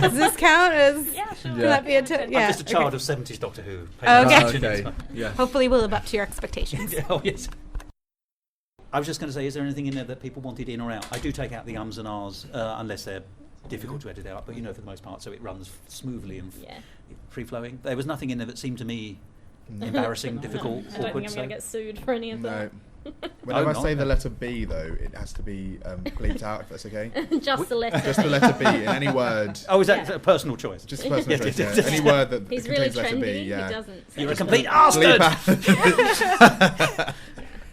Speaker 5: Does this count as?
Speaker 3: Yeah, sure.
Speaker 5: Can that be a?
Speaker 1: I'm just a child of 70s Doctor Who.
Speaker 5: Okay.
Speaker 4: Okay. Yeah.
Speaker 5: Hopefully, we'll live up to your expectations.
Speaker 1: Oh yes. I was just going to say, is there anything in there that people wanted in or out? I do take out the ums and ahs, unless they're difficult to edit out, but for the most part, so it runs smoothly and free-flowing. There was nothing in there that seemed to me embarrassing, difficult,
Speaker 3: I don't
Speaker 1: awkward
Speaker 3: think
Speaker 1: to
Speaker 3: I'm going to
Speaker 1: say.
Speaker 3: get sued for any of
Speaker 4: No.
Speaker 3: that.
Speaker 4: Whenever I
Speaker 1: not?
Speaker 4: say the letter B, though, it has to be bleeped out, if that's okay.
Speaker 3: Just the letter.
Speaker 4: Just the letter B in any word.
Speaker 1: Oh, is that a personal choice?
Speaker 4: Just a personal
Speaker 1: Yes,
Speaker 4: choice,
Speaker 1: yes,
Speaker 4: yeah.
Speaker 1: yes.
Speaker 4: Any word that
Speaker 3: He's really
Speaker 4: contains letter
Speaker 3: trendy.
Speaker 4: B, yeah.
Speaker 3: He doesn't.
Speaker 1: You're a
Speaker 3: So
Speaker 1: complete
Speaker 4: Bleep
Speaker 1: bastard!
Speaker 4: out.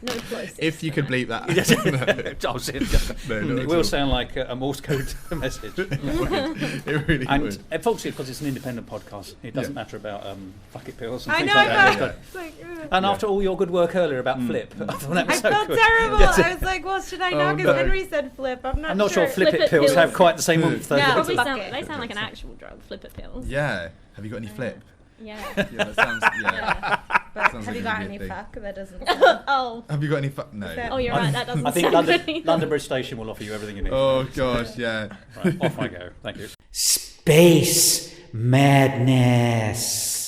Speaker 3: no close.
Speaker 4: If you could bleep that.
Speaker 1: Oh, shit.
Speaker 4: No, not
Speaker 1: It
Speaker 4: at
Speaker 1: will
Speaker 4: all.
Speaker 1: sound like a Morse code message.
Speaker 4: It really
Speaker 1: And
Speaker 4: would.
Speaker 1: unfortunately, because it's an independent podcast, it doesn't
Speaker 4: Yeah.
Speaker 1: matter about fuck it pills and
Speaker 5: I
Speaker 1: things
Speaker 5: know,
Speaker 1: like that.
Speaker 5: I know.
Speaker 1: But-
Speaker 5: It's like,
Speaker 1: And
Speaker 4: Yeah.
Speaker 1: after all your good work earlier about Flip, I thought that was
Speaker 5: I
Speaker 1: so
Speaker 5: felt
Speaker 1: good.
Speaker 5: terrible.
Speaker 1: Yes.
Speaker 5: I was like, well, should I now? Because
Speaker 4: no.
Speaker 5: Henry said flip. I'm
Speaker 1: I'm not sure
Speaker 3: Flip
Speaker 1: Flip
Speaker 3: It
Speaker 1: It pills
Speaker 3: pills.
Speaker 1: have quite the same oomph. though.
Speaker 5: No.
Speaker 3: Probably
Speaker 5: Fuck
Speaker 3: sound,
Speaker 5: it.
Speaker 3: they sound like an actual drug, flipper pills.
Speaker 4: Yeah. Have you got any flip?
Speaker 3: Yeah.
Speaker 4: Yeah, that sounds. Yeah.
Speaker 5: Yeah. But
Speaker 4: Sounds
Speaker 5: have
Speaker 4: like
Speaker 5: you
Speaker 4: a
Speaker 5: got
Speaker 4: good
Speaker 5: any
Speaker 4: thing.
Speaker 5: fuck? That doesn't.
Speaker 3: Oh.
Speaker 4: Have you got any? No.
Speaker 5: that-
Speaker 3: Oh, you're right. That doesn't
Speaker 1: I think
Speaker 3: sound
Speaker 1: London,
Speaker 3: good.
Speaker 1: London Bridge Station will offer you everything you need.
Speaker 4: Oh gosh, yeah.
Speaker 1: Right, off I go. Thank you.
Speaker 8: Space Madness.